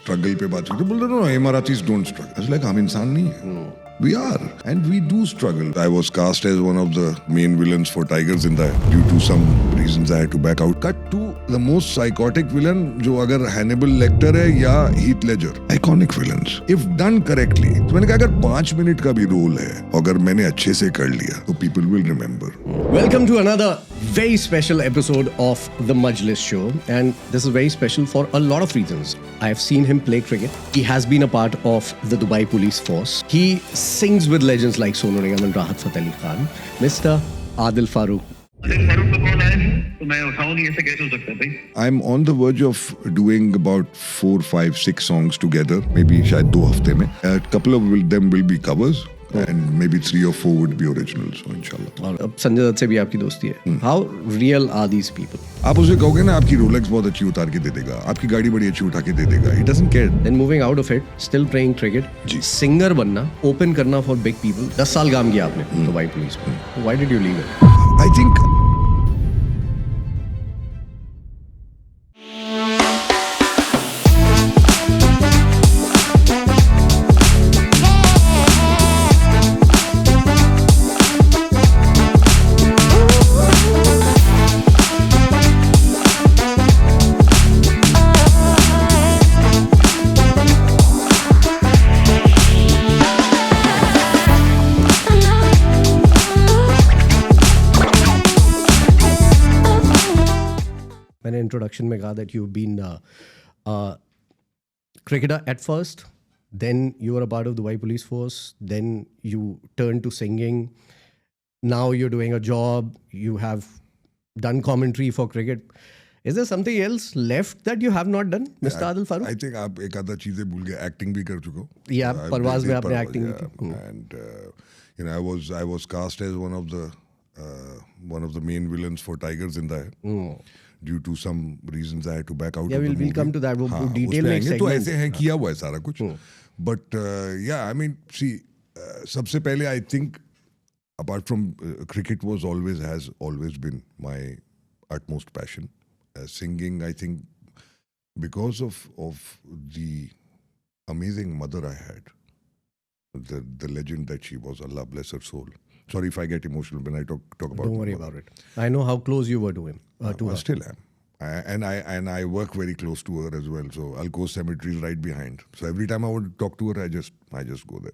Struggle पे बात करते बोलते no Emiratis don't struggle. Like हम इंसान नहीं है. We are, and we do struggle. I was cast as one of the main villains for Tiger Zinda hai. Due to some reasons, I had to back out. Cut to the most psychotic villain, जो अगर Hannibal Lecter है या Heath Ledger. Iconic villains. If done correctly, तो मैंने कहा अगर 5 minute का भी रोल है, अगर मैंने अच्छे से कर लिया, तो people will remember. Welcome to another very special episode of the Majlis Show, and this is very special for a lot of reasons. I have seen him play cricket. He has been a part of the Dubai Police Force. He sings with legends like Sonu Nigam and Rahat Fateh Ali Khan. Mr. Adil Farooq. Adil Farooq का call आया तो मैं उठाऊं नहीं, ऐसे कैसे हो सकता है भाई? I'm on the verge of doing about 4, 5, 6 songs together. Maybe शायद 2 हफ्ते में. A couple of them will be covers. And maybe 3 or 4 would be originals, so inshallah. और अब संजय दत्त से भी आपकी दोस्ती है. How real are these people? आप उसे कहोगे ना आपकी रोलेक्स बहुत अच्छी उतार के दे देगा, आपकी गाड़ी बड़ी अच्छी उठा के दे देगा. He doesn't care. Then moving out of it, still playing cricket. Ji. Singer बनना, open करना for big people. 10 साल काम किया आपने दुबई पुलिस में. Why did you leave it? I think मैंने इंट्रोडक्शन में कहा that you've been a cricketer at first, then you were a part of Dubai Police Force, then you turned to singing, now you're doing a job, you have done commentary for cricket. Is there something else left that you have not done, Mr. Adil Farooq? I think आप एक आधा चीजें भूल गए. Acting भी कर चुका हूँ. Yeah, परवाज़ में आपने acting भी की. And you know I was cast as one of the main villains for Tiger Zinda hai. Due to some reasons I had to back out. Yeah, of the we'll movie. come to that. वो detail में एक तो segment. ऐसे हैं किया हुआ है सारा कुछ. But yeah, I mean, see, सबसे पहले I think apart from cricket has always been my utmost passion. Singing, I think, because of the amazing mother I had, the legend that she was, Allah bless her soul. Sorry if I get emotional when I talk about. Don't worry about it. I know how close you were to him. To I her. still am. And I work very close to her as well. So Alcove Cemetery is right behind. So every time I want to talk to her, I just go there.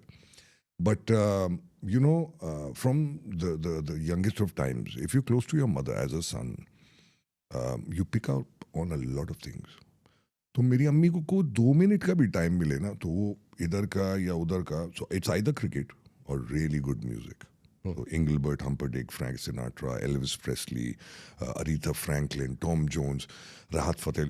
But you know, from the youngest of times, if you're close to your mother as a son, you pick up on a lot of things. तो मेरी अम्मी को 2 minute का भी time मिले ना, तो वो इधर का या उधर का, so it's either cricket or really good music. So Engelbert Humperdinck, Frank Sinatra, Elvis Presley, Aretha Franklin, Tom Jones, Nusrat Fateh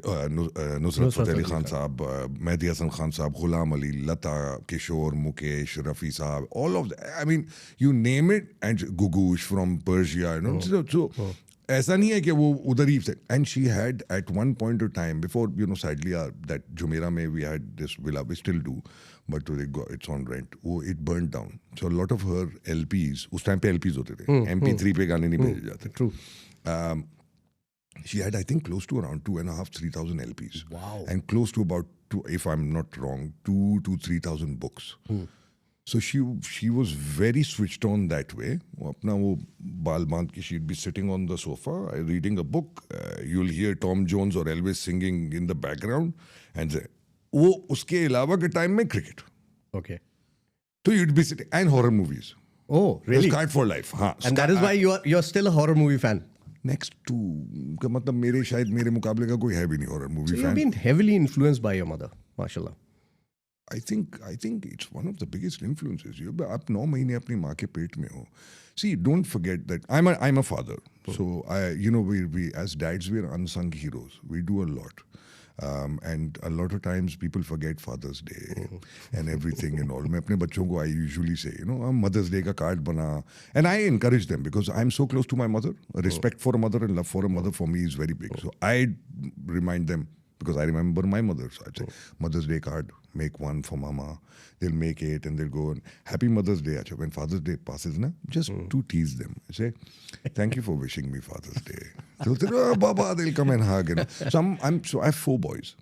Ali Khan Saab, Mehdi Hasan Khan Saab, Ghulam Ali, Lata, Kishore, Mukesh, Rafi Saab, all of that. I mean, you name it, and Gugush from Persia, you know. So ऐसा नहीं है कि वो उधर ही से. And she had at one point of time before, you know, sadly that Jumeirah में we had this villa, we still do, but it's on rent. वो it burned down. So a lot of her LPs, उस time पे LPs होते थे, MP3 पे गाने नहीं भेजे जाते. True. She had, I think, close to around 2,500-3,000 LPs. Wow. And close to about, if I'm not wrong, 2,000 to 3,000 books. So she was very switched on that way. वो अपना वो बाल बांध के, she'd be sitting on the sofa reading a book. You'll hear Tom Jones or Elvis singing in the background, and वो उसके अलावा के टाइम में cricket. Okay. So you'd be sitting, and horror movies. Oh, really? Scarred for life. हाँ. And that is why you're still a horror movie fan. Next to का मतलब मेरे मुकाबले का कोई है भी नहीं horror movie So fan. you've been heavily influenced by your mother, mashallah. I think it's one of the biggest influences. आप 9 महीने अपनी माँ के पेट में हो. See, don't forget that I'm a father. So we as dads, we're unsung heroes. We do a lot. And a lot of times people forget Father's Day and everything and all. मैं अपने बच्चों को I usually say, Mother's Day का card बना. And I encourage them because I'm so close to my mother. Respect for a mother and love for a mother for me is very big. So I remind them, because I remember my mother. So I'd say, Mother's Day card, make one for Mama. They'll make it and they'll go and Happy Mother's Day. Achha, when Father's Day passes, just to tease them. I say, thank you for wishing me Father's Day. So they'll say, oh, Baba, they'll come and hug. So I have 4 boys.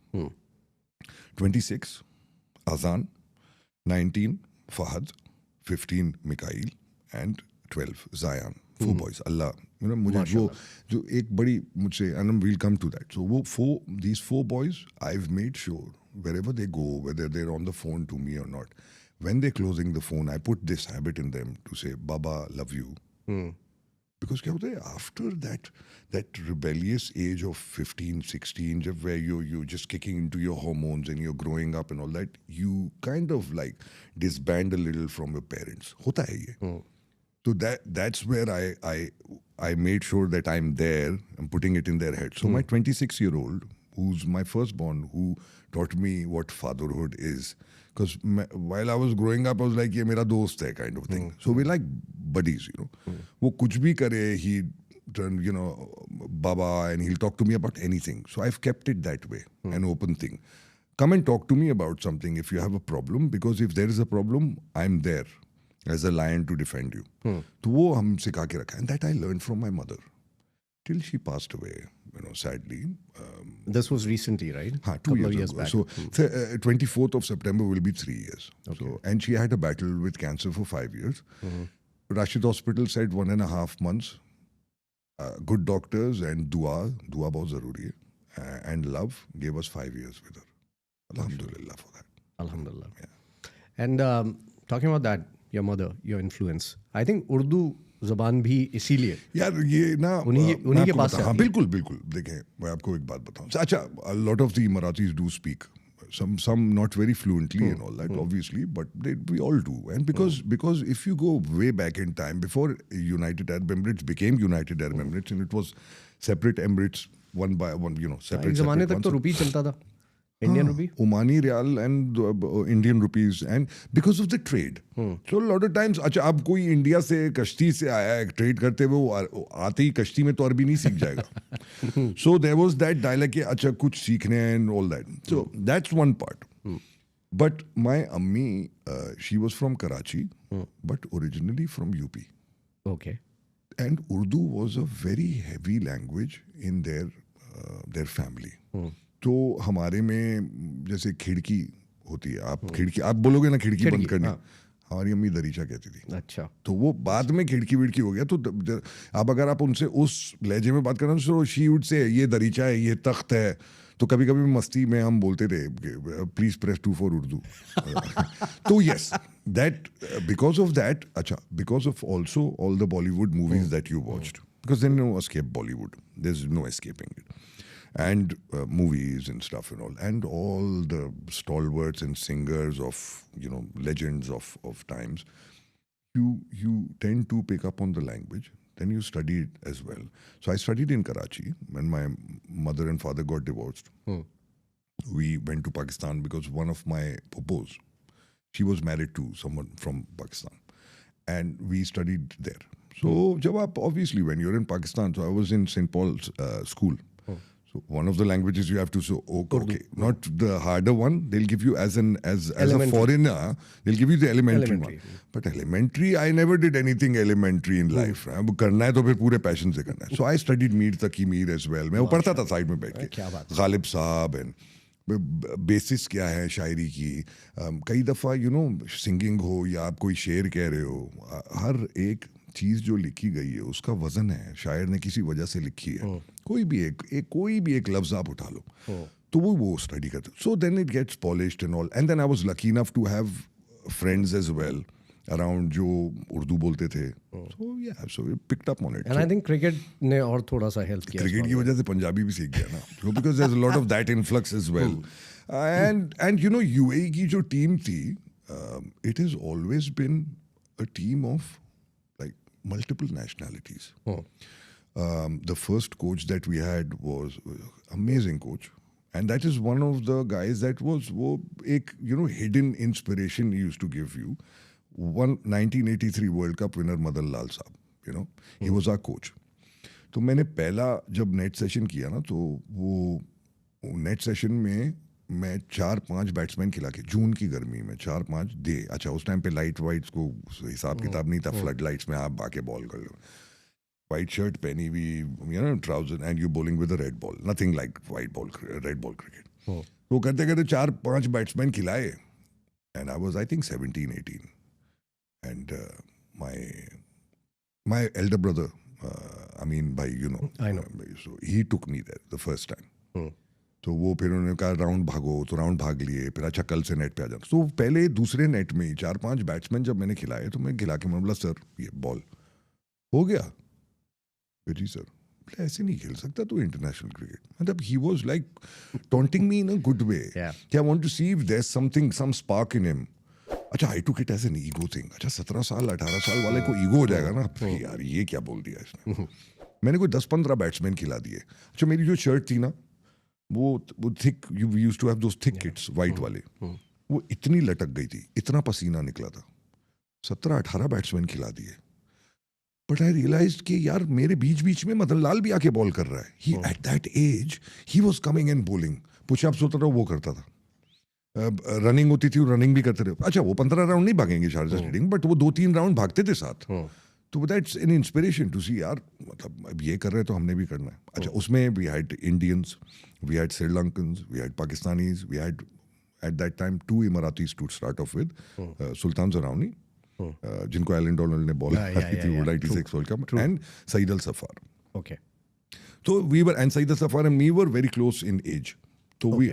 26 Azan, 19 Fahad, 15 Mikhail, and 12 Zayan. Four boys. Allah, you know, मुझे वो जो एक बड़ी मुझसे, and we'll come to that. So वो these four boys, I've made sure wherever they go, whether they're on the phone to me or not, when they're closing the phone, I put this habit in them to say, Baba, love you. Because क्या होता है, after that rebellious age of 15, 16, जब where you're just kicking into your hormones and you're growing up and all that, you kind of like disband a little from your parents. होता है ये. So that's where I made sure that I'm there. I'm putting it in their head. So my 26-year-old, who's my firstborn, who taught me what fatherhood is. Because while I was growing up, I was like, ये मेरा दोस्त है kind of thing. So we're like buddies, you know. वो कुछ भी करे, he turn, you know, Baba, and he'll talk to me about anything. So I've kept it that way, an open thing. Come and talk to me about something if you have a problem, because if there is a problem, I'm there as a lion to defend you. तो वो हम सिखा के रखा. And that I learned from my mother till she passed away, you know, sadly. This was recently, right? 2 years, years ago. back. So 24th of September will be 3 years. Okay. So, and she had a battle with cancer for 5 years. Rashid Hospital said 1.5 months. Good doctors and dua bahut zaruri hai. And love gave us 5 years with her. Alhamdulillah for that. Alhamdulillah. Yeah. And talking about that, your mother, your influence, I think Urdu ज़बान भी इसीलिए यार ये ना उन्हीं के पास हाँ बिल्कुल देखें मैं आपको एक बात बताऊं. अच्छा, a lot of the Marathis do speak, some not very fluently and all that, obviously, but we all do. And because if you go way back in time, before United Arab Emirates became United Arab Emirates, and it was separate Emirates, one by one, you know, separate. एक ज़माने तक तो रुपी चलता था, Indian rupee, Omani Riyal and Indian rupees, and because of the trade. So a lot of times, अच्छा अब कोई India से कश्ती से आया है ट्रेड करते हुए, वो आते ही कश्ती में तो अरबी नहीं सीख जाएगा. So there was that dialogue कि अच्छा कुछ सीखने and all that. So that's one part. But my ammi, she was from Karachi, but originally from UP. Okay. And Urdu was a very heavy language in their family. तो हमारे में जैसे खिड़की होती है, आप बोलोगे ना खिड़की बंद करनी, हमारी अम्मी दरीचा कहती थी. अच्छा. तो वो बाद में खिड़की विड़की हो गया. तो अब अगर आप उनसे उस लहजे में बात करना, तो शी वुड से ये दरीचा है, ये तख्त है. तो कभी कभी मस्ती में हम बोलते थे प्लीज प्रेस 2 फॉर उर्दू. तो yes, that because of that, अच्छा, because of also all the Bollywood movies that you watched, because there no escape Bollywood, there is no escaping it. And movies and stuff and all the stalwarts and singers of, you know, legends of times, you tend to pick up on the language. Then you study it as well. So I studied in Karachi when my mother and father got divorced. We went to Pakistan because one of my popos, she was married to someone from Pakistan, and we studied there. So jab obviously when you're in Pakistan, so I was in St. Paul's school. So one of the languages you have to say, okay, not the harder one. They'll give you as a foreigner, they'll give you the elementary one. But elementary, I never did anything elementary in life. अब करना है तो फिर पूरे passion से करना है. So I studied Mir Taqi Mir as well. मैं वो पढ़ता था साइड में बैठ के. गालिब साहब and बेसिस क्या है शायरी की. कई दफ़ा you know सिंगिंग हो या आप कोई शेर कह रहे हो, हर एक चीज़ जो लिखी गई है उसका वजन है, शायर ने किसी वजह से लिखी है. कोई भी एक लफ्ज़ आप उठा लो, तो वो स्टडी करते. So then it gets polished and all. And then I was lucky enough to have friends as well around जो उर्दू बोलते थे. So we picked up on it. And I think cricket ने और थोड़ा सा हेल्प किया. Cricket की वजह से पंजाबी भी सीख गया ना, because there is a lot of that influx as well. And you know UAE की जो टीम थी, it has always been a team of multiple nationalities. The first coach that we had was amazing coach, and that is one of the guys that was you know hidden inspiration he used to give you. 1983 World Cup winner Madan Lal Saab, you know, he was our coach. तो मैंने पहला जब net session किया ना, तो वो net session में मैं 4-5 बैट्समैन खिला के, जून की गर्मी में 4-5 दे. अच्छा, उस टाइम पे लाइट वाइट्स को हिसाब किताब नहीं था, फ्लड लाइट्स में आप आके बॉल कर लो. वाइट शर्ट पहनी हुई, you know, trouser, and you bowling with a red ball. Nothing like white ball, red ball cricket. तो करते करते 4-5 बैट्समैन खिलाए and I was I think 17-18 and my elder brother Amin bhai, you know, I know. So he took me there the first time. Hmm. तो वो फिर उन्होंने कहा round भागो, तो राउंड भाग लिए, फिर अच्छा कल से नेट पे आ जाना. तो पहले दूसरे नेट में ही 4-5 बैट्समैन जब मैंने खिलाए तो मैं खिला के मैं बोला सर ये बॉल हो गया. जी सर, ऐसे नहीं खेल सकता तू इंटरनेशनल क्रिकेट. मतलब he was like taunting me in a good way. I want to see if there is something, some spark in him. अच्छा, I took it as an ego thing. अच्छा 17 साल 18 साल वाले को ईगो हो जाएगा ना, यार ये क्या बोल दिया इसने. मैंने कोई 10-15 बैट्समैन खिला दिए. अच्छा मेरी जो शर्ट थी ना वो thick, you used to have those thick kits white वाले, वो इतनी लटक गई थी, इतना पसीना निकला था. 17-18 बैट्समैन खिला दिए. बट आई रियलाइज्ड कि यार मेरे बीच बीच में मदन लाल भी आके बॉल कर रहा है. He at that age he was coming and bowling. Pushups होता था वो करता था, रनिंग होती थी रनिंग भी करते थे. अच्छा वो 15 राउंड नहीं भागेंगे शारजा स्टेडियम, बट वो 2-3 राउंड भागते थे साथ. तो दैट्स एन इंस्पिरेशन टू सी यार, मतलब अब ये कर रहे हैं तो हमने भी करना है. अच्छा उसमें we had Indians, we had Sri Lankans, we had Pakistanis, we had at that time 2 Emiratis to start off with, Sultan Zarawani जिनको एलन डोनाल्ड ने बॉल की थी वो 96 world cup, and Saeed Al Saffar. Okay. So we were, and Saeed Safar and me were very close in age. So we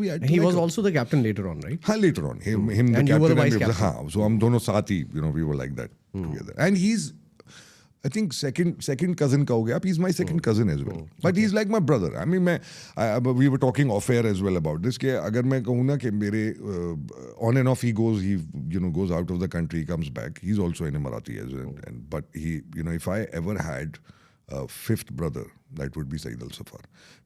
had. He was also the captain later on, right? हाँ, later on him the And captain you were the vice and captain. हाँ, so हम दोनों साथ ही, you know, we were like that together. And he's, I think second cousin का हो गया. He's my second cousin as well. But he's like my brother. I mean we were talking off air as well about this. कि अगर मैं कहूँ ना कि मेरे on and off he goes out of the country, he comes back. He's also an Emirati as well. But he, you know, if I ever had a fifth brother, that would be Saeed Al Safar,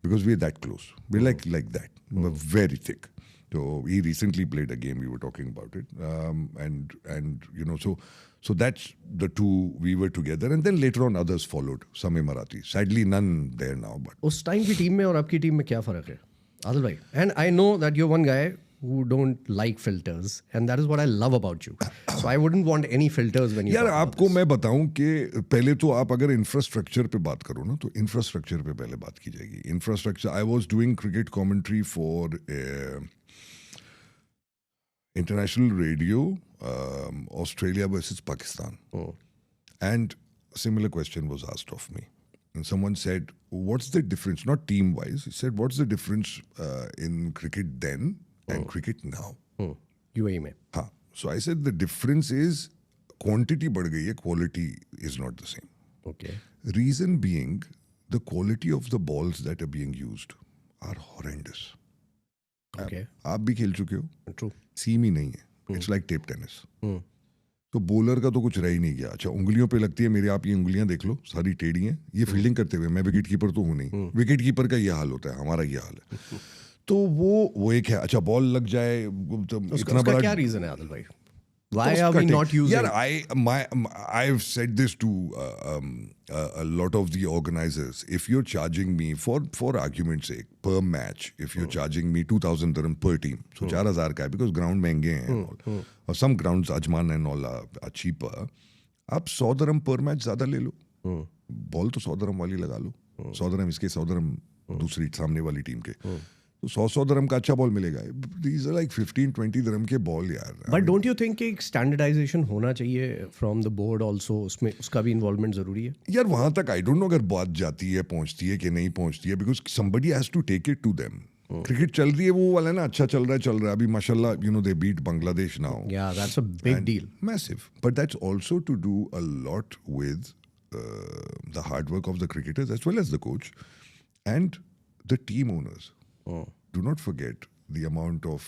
because we're that close. We're like that. We're very thick. So he recently played a game. We were talking about it, and you know, so that's the two we were together, and then later on others followed. Some Emiratis, sadly none there now. But उस time की team में और आपकी team में क्या फर्क है आदिल भाई? And I know that you're one guy who don't like filters, and that is what I love about you. So I wouldn't want any filters when you यार talk about आपको this. मैं बताऊं कि पहले तो आप अगर इंफ्रास्ट्रक्चर पे बात करो ना, तो इंफ्रास्ट्रक्चर पे पहले बात की जाएगी. Infrastructure, I was doing cricket commentary for international radio, Australia versus Pakistan, and a similar question was asked of me. And someone said, what's the difference, not team wise, he said, what's the difference in cricket then and cricket now? UAE में. हाँ, so I said the difference is quantity बढ़ गई है, quality is not the same. Okay. Reason being, the quality of the balls that are being used are horrendous. Okay. आप भी खेल चुके हो, True. सीम ही नहीं है. It's like table tennis. तो बॉलर का तो कुछ रह ही नहीं गया. अच्छा उंगलियों पे लगती है, मेरी आप ये उंगलियां देख लो सारी टेढ़ी हैं. ये फील्डिंग करते हुए, मैं विकेट कीपर तो हूँ नहीं, विकेट कीपर का ये हाल होता है, हमारा ये हाल है. तो वो एक है. अच्छा बॉल लग जाए तो इतना उसका बड़ा क्या रीजन है आदिल भाई? Why are we not using? Yeah, I've said this to a lot of the organizers. If you're charging me, for argument's sake, per match, if you're charging me 2,000 dirham per team, so 4,000 का है, because ground महंगे हैं and all. और some grounds, Ajman and all are cheaper. आप 100 dirham per match ज़्यादा ले लो. Ball तो 100 dirham वाली लगा लो. 100 dirham इसके, 100 dirham दूसरी सामने वाली टीम के. तो 100 dirham का अच्छा बॉल मिलेगा. These are like 15-20 dirham के बॉल यार. But don't you think कि एक standardization होना चाहिए from the board also? उसमें उसका भी involvement ज़रूरी है? यार वहां तक आई डोंट नो अगर बात जाती है, पहुंचती है कि नहीं पहुंचती है, because somebody has to take it to them. Cricket चल रही है वो वाला ना, अच्छा चल रहा है अभी माशाल्लाह, you know, they beat Bangladesh now. Yeah, that's a big deal. Massive. But that's also to do a lot with the hard work of the cricketers as well as the coach and the team owners. Do not forget the amount of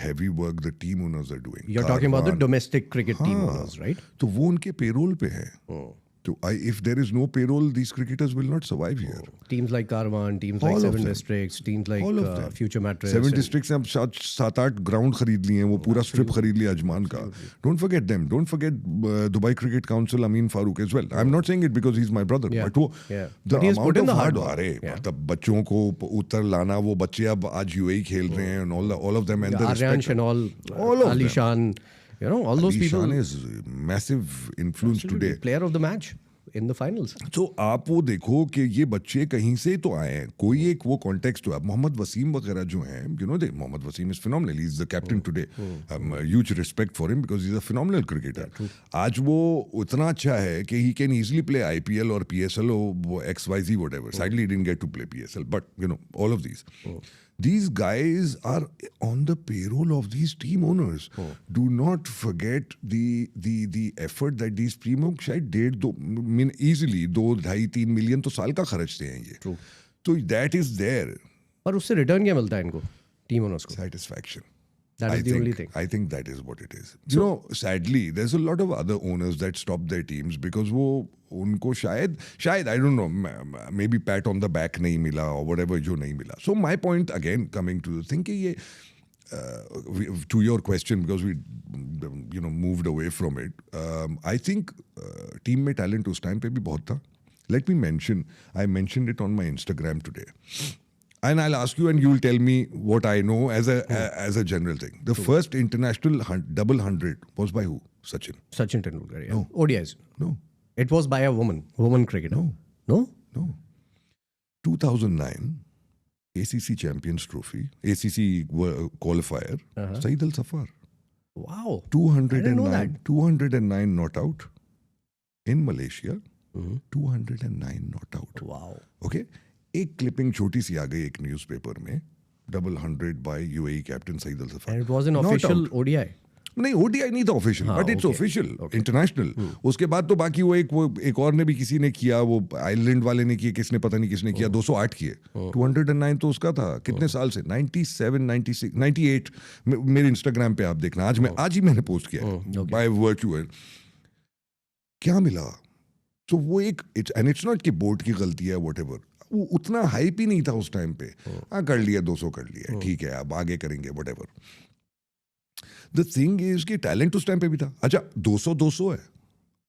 heavy work the team owners are doing. You're talking about the domestic cricket team owners, right? तो वो उनके payroll पे है. तो if there is no payroll, these cricketers will not survive here. Teams like Karwan, teams like All of 7 them. districts, teams like All of them. Future Mattress. 7 districts ने अब 7-8 ground खरीद लिए हैं, वो पूरा स्ट्रिप खरीद लिया अजमान का. Don't forget them. Don't forget Dubai Cricket Council, Amin Farooq as well. I'm not saying it because he's my brother, Yeah. but वो Yeah. the But he has amount put in of the hard hard work. अरे Yeah. मतलब बच्चों को उत्तर लाना, वो बच्चे अब आज UAE खेल रहे हैं and all of them, and the Aryansh respect. and all All of Ali them. Shan, you know, all those people. Ishan is massive influence today. Player of the match. in the finals. तो आप वो देखो कि ये बच्चे कहीं से तो आए हैं, कोई एक वो कॉन्टेक्स्ट हुआ. मोहम्मद वसीम वगैरह जो हैं, you know, Mohammad Wasim is phenomenal, he is the captain today. Huge respect for him because he is a phenomenal cricketer. आज वो उतना अच्छा है कि he can easily play IPL और PSL और XYZ whatever. Sadly he didn't get to play PSL, but you know, all of these. These guys are on the payroll of these team owners. Do not forget the effort that these team owners शायद 1.5 easily 2-2.5-3 million तो साल का खर्चते हैं ये. तो that is there. और उससे return क्या मिलता है इनको, टीम ओनर्स को? Satisfaction. That is the only thing. I think that is what it is. You know, sadly, there's a lot of other owners that stop their teams because वो उनको शायद I don't know, maybe pat on the back नहीं मिला or whatever जो नहीं मिला. So my point again coming to the thing कि ये to your question because we moved away from it. I think team में talent उस time पे भी बहुत था. Let me mention, I mentioned it on my Instagram today. And I'll ask you, and you'll tell me what I know as a general thing. The first international double 100 was by who? Sachin. Sachin Tendulkar. Yeah. No. ODIs. No. It was by a woman cricketer. No. 2009 ACC Champions Trophy, ACC qualifier. Saeed Al Safar. Wow. 209 not out in Malaysia. 209 not out. Wow. Okay. एक clipping छोटी सी आ गई एक newspaper में, double 100 by UAE captain Saeed Al Saffar. And it was an official ODI. नहीं, ODI नहीं था official, but it's official international. उसके बाद तो बाकी वो एक और ने भी किसी ने किया, वो आइलैंड वाले ने किए, किसने पता नहीं किसने किया, 208 किए. 209 तो उसका था कितने साल से, 97, 96, 98. मेरे इंस्टाग्राम पे आप देखना, आज ही मैंने पोस्ट किया बाय वर्चुअल. क्या मिला? तो वो एक एंड इट्स नॉट कि बोर्ड की गलती है व्हाटएवर, वो उतना हाइप ही नहीं था उस टाइम पे. हाँ, कर लिया 200 कर लिया, ठीक है, अब आगे करेंगे व्हाटएवर. द थिंग इज कि टैलेंट उस टाइम पे भी था. अच्छा, 200 है,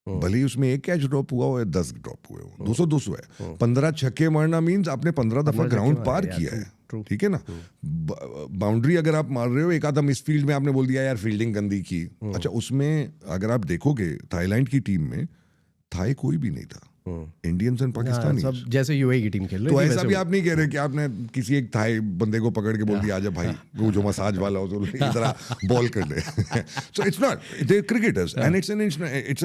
भले ही उसमें एक कैच ड्रॉप हुआ हो या 10 ड्रॉप हुए हो, 200 है. 15 छक्के मारना मीन्स आपने 15 दफा ग्राउंड पार किया है, ठीक है ना. बाउंड्री अगर आप मार रहे हो, एक आधा मिस फील्ड में आपने बोल दिया यार फील्डिंग गंदी की. अच्छा, उसमें अगर आप देखोगे थाईलैंड की टीम में थाई कोई भी नहीं था, इंडियंस एंड पाकिस्तानी, सब जैसे यूएई की टीम खेल रही तो थी. ऐसा भी आप नहीं कह रहे कि आपने किसी एक थाई बंदे को पकड़ के बोल दिया आजा भाई, वो जो मसाज वाला हो तो इधर बॉल कर ले. So it's not, they cricketers and it's a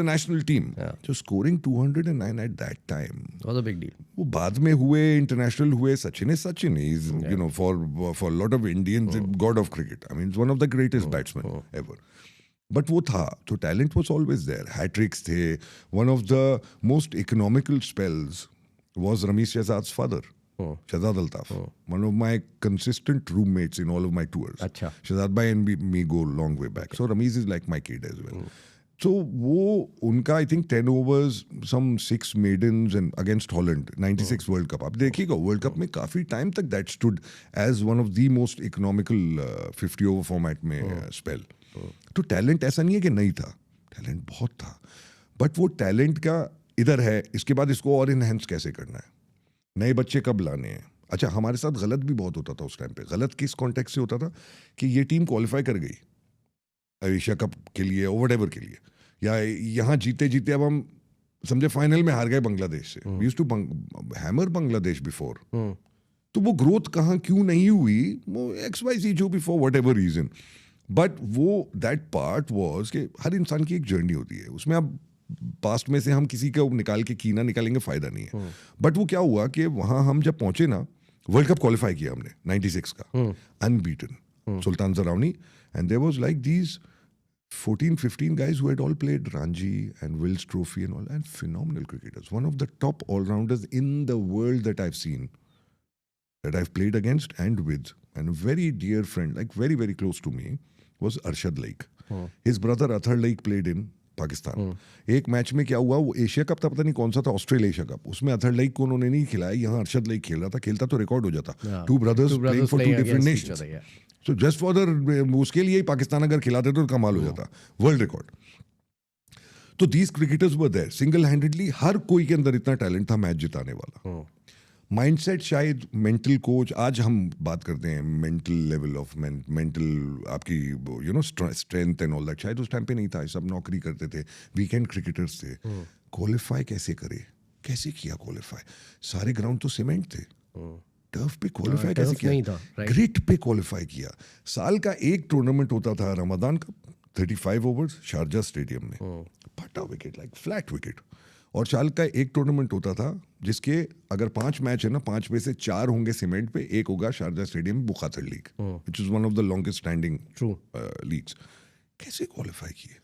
national team. जो scoring 209 at that time was a big deal. वो बाद में हुए, इंटरनेशनल हुए. Sachin is you know for lot of Indians god of cricket. I mean one of the greatest batsman ever. But वो था, तो talent was always there. Hattricks थे. One of the most economical spells was Rameez Shahzad's father, Shahzad Altaf. One of my consistent roommates in all of my tours. अच्छा. Shahzad bhai and me go long way back. So Ramiz is like my kid as well. So वो उनका I think 10 overs, some 6 maidens and against Holland, 96 World Cup. आप देखिएगा World Cup में काफी time तक that stood as one of the most economical 50 over format में spell. तो talent ऐसा नहीं है कि नहीं था, टैलेंट बहुत था. बट वो टैलेंट का इधर है, इसके बाद इसको और इनहेंस कैसे करना है, नए बच्चे कब लाने हैं. अच्छा, हमारे साथ गलत भी बहुत होता था उस टाइम पे. गलत किस कॉन्टेक्स्ट से होता था कि ये टीम क्वालिफाई कर गई एशिया कप के लिए और व्हाटएवर के लिए, या यहाँ जीते जीते अब हम समझे फाइनल में हार गए बांग्लादेश से. We used to hammer Bangladesh before. तो वो ग्रोथ कहाँ क्यों नहीं हुई, वो XYZ जो भी फॉर व्हाटएवर रीजन. बट वो दैट पार्ट वॉज कि हर इंसान की एक जर्नी होती है, उसमें अब पास्ट में से हम किसी को निकाल के कीना निकालेंगे, फायदा नहीं है. बट वो क्या हुआ कि वहाँ हम जब पहुंचे ना, वर्ल्ड कप क्वालिफाई किया हमने 96 का, unbeaten, Sultan Zarawani, and there was like these 14-15 guys who had all played Ranji and Wills Trophy and all, and phenomenal cricketers. One of the top all-rounders in the world that I've seen, that I've played against and with, and a very dear friend, like very, very close to me, was Arshad Laik. His brother Athar Laik played in Pakistan. एक match में क्या हुआ, वो Asia cup था, पता नहीं कौन सा था, ऑस्ट्रेलिया एशिया कप, उसमें अथर लाइक को उन्होंने नहीं खिलाया, यहाँ अरशद लाइक खेल रहा था. खेलता तो रिकॉर्ड हो जाता. Two brothers playing for two different nations. So just for the उसके लिए ही पाकिस्तान अगर खिलाते तो कमाल हो जाता, वर्ल्ड रिकॉर्ड. तो these cricketers were there single handedly. हर कोई के अंदर इतना टैलेंट था मैच जिताने वाला. माइंडसेट शायद, मेंटल कोच, आज हम बात करते हैं मेंटल लेवल ऑफ मेंटल आपकी you know strength and all that, शायद उस टाइम पे नहीं था. सब नौकरी करते थे, वीकेंड क्रिकेटर्स थे. क्वालिफाई कैसे करे, कैसे किया क्वालिफाई? सारे ग्राउंड तो सीमेंट थे, टर्फ पे क्वालिफाई कैसे टर्फ नहीं किया? था, right? ग्रिट पे क्वालिफाई किया। साल का एक टूर्नामेंट होता था रमजान का, 35 ओवर्स शारजा स्टेडियम में, फटा विकेट, लाइक फ्लैट विकेट। और साल का एक टूर्नामेंट होता था जिसके अगर 5 मैच है ना, 5 में से 4 होंगे सीमेंट पे, एक होगा शारजा स्टेडियम में Bukhatir league, which is one of the longest standing True. Leagues. कैसे क्वालिफाई किए?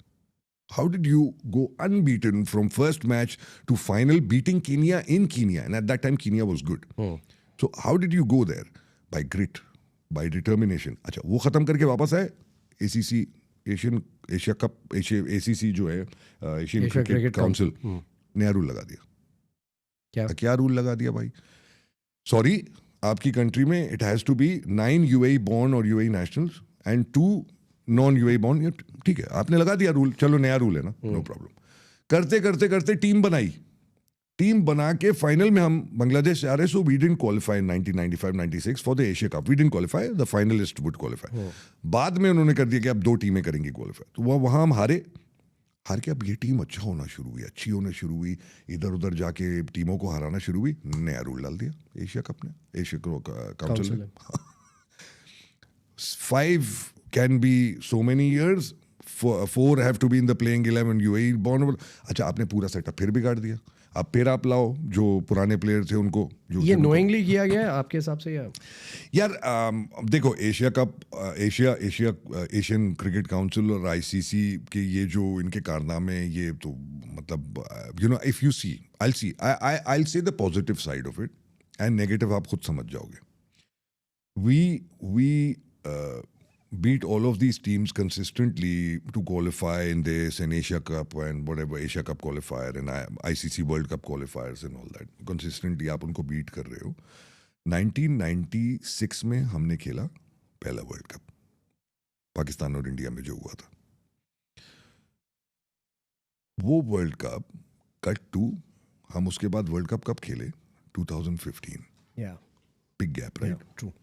How did you go unbeaten from first match to final, beating Kenya in Kenya? And at that time, Kenya was good. So how did you go there? By grit, by determination. अच्छा, वो खत्म करके वापस आए, ACC, Asia cup, ACC जो है, Asian Asia cricket Cricket council, Council. नया rule लगा दिया। क्या? क्या रूल लगा दिया भाई? सॉरी, आपकी कंट्री में इट हैज टू बी 9 UAE born और UAE nationals and 2 non UAE born। ठीक है, आपने लगा दिया रूल, चलो नया रूल है ना, नो प्रॉब्लम। करते करते करते टीम बनाई, टीम बना के फाइनल में हम बांग्लादेश से आ रहे। So we didn't qualify 1995-96 for the Asia cup, we didn't qualify, the finalist would qualify. बाद में उन्होंने कर दिया कि अब 2 टीमें करेंगी क्वालिफाई, तो वहाँ हम हार के अब ये टीम अच्छा होना शुरू हुई, अच्छी होना शुरू हुई, इधर उधर जाके टीमों को हराना शुरू हुई। नया रूल डाल दिया एशिया कप ने, एशिया काउंसिल ने। 5 can be so many years, 4 have to be in the playing 11 UAE born। अच्छा, आपने पूरा सेटअप फिर बिगाड़ दिया। अब फिर आप लाओ जो पुराने प्लेयर थे उनको, जो ये नोइंगली किया गया है आपके हिसाब से? यार देखो, Asia cup, Asian cricket council और ICC के ये जो इनके कारनामे, ये तो मतलब you know, if you see, I'll say the positive side of it and negative आप खुद समझ जाओगे। We beat all of these teams consistently to qualify in this and Asia Cup and whatever, Asia Cup qualifier and ICC World Cup qualifiers and all that, consistently आप उनको beat कर रहे हो। 1996 में हमने खेला पहला वर्ल्ड कप, पाकिस्तान और इंडिया में जो हुआ था। वो वर्ल्ड कप कट टू, हम उसके बाद वर्ल्ड कप कब खेले? 2015। Yeah. Big gap, right? Yeah, true.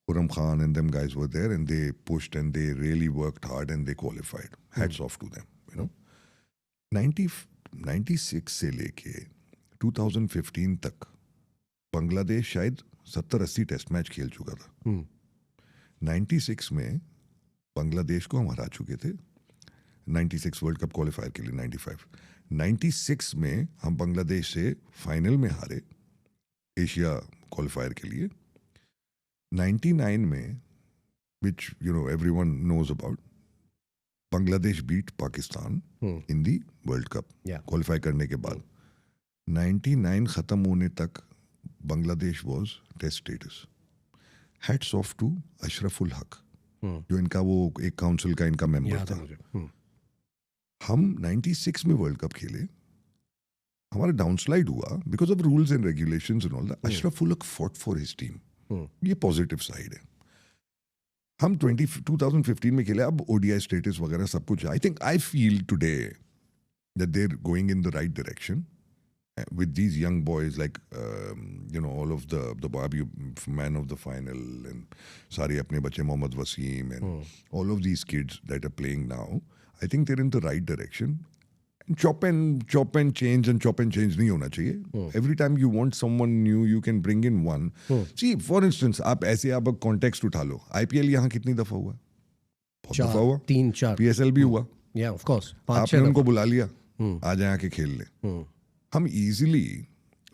Khurram Khan and them guys were there and they pushed and they really worked hard and they qualified. Hats off to them, you know. 96 से लेके 2015 तक बांग्लादेश शायद 70-80 test match खेल चुका था। 96 में बांग्लादेश को हम हरा चुके थे, 96 वर्ल्ड कप क्वालिफायर के लिए। 96 में हम बांग्लादेश से फाइनल में हारे एशिया क्वालिफायर के लिए। 99 में, which you know everyone knows about, Bangladesh beat Pakistan in the world cup qualify करने के बाद। 99 खत्म होने तक Bangladesh was test status. Hats off to Ashraful Haq, जो इनका वो एक काउंसिल का इनका मेंबर था। हम 96 में वर्ल्ड कप खेले, हमारा डाउनस्लाइड हुआ because of rules and regulations and all that. Ashraful Haq fought for his team, ये पॉजिटिव साइड है। हम 2015 में खेले, अब ODI स्टेटस वगैरह सब कुछ। I feel today that they are going in the right direction with these young boys, like you know, all of the Babi man of the final and sare apne bache Mohammad Wasim and all of these kids that are playing now. I think they're in the right direction. Chop and change नहीं होना चाहिए। Every time you want someone new, you can bring in one. See, for instance, आप context उठा लो, IPL यहाँ कितनी दफा हुआ? बहुत दफा हुआ। 3-4 PSL भी हुआ। Yeah, of course. आपने उनको बुला लिया, आ जाए आके खेल ले। हम easily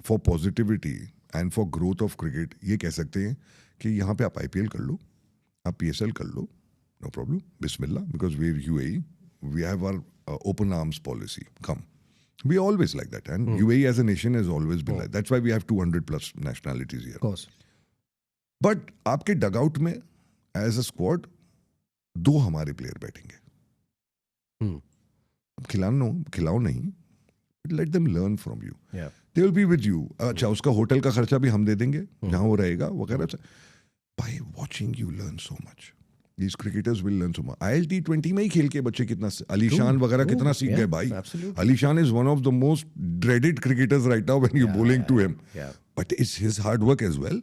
for positivity and for growth of cricket ये कह सकते हैं कि यहाँ पे आप IPL कर लो, आप PSL कर लो, no problem, Bismillah, because we're UAE, we have our open arms policy. Come. We always like that, and UAE as a nation has always been like that. That's why we have 200 plus nationalities here. Of course. But आपके dugout में as a squad 2 हमारे player बैठेंगे। खिलाओ नहीं, let them learn from you. Yeah. They will be with you. अच्छा, उसका hotel का खर्चा भी हम दे देंगे जहाँ वो रहेगा वगैरह। By watching you learn so much. These cricketers will learn so much. ILT20 में ही खेल के बच्चे कितना, अलीशान वगैरह कितना सीख गए भाई। अलीशान is one of the most dreaded cricketers right now when you're bowling to him. Yeah. But it's his hard work as well.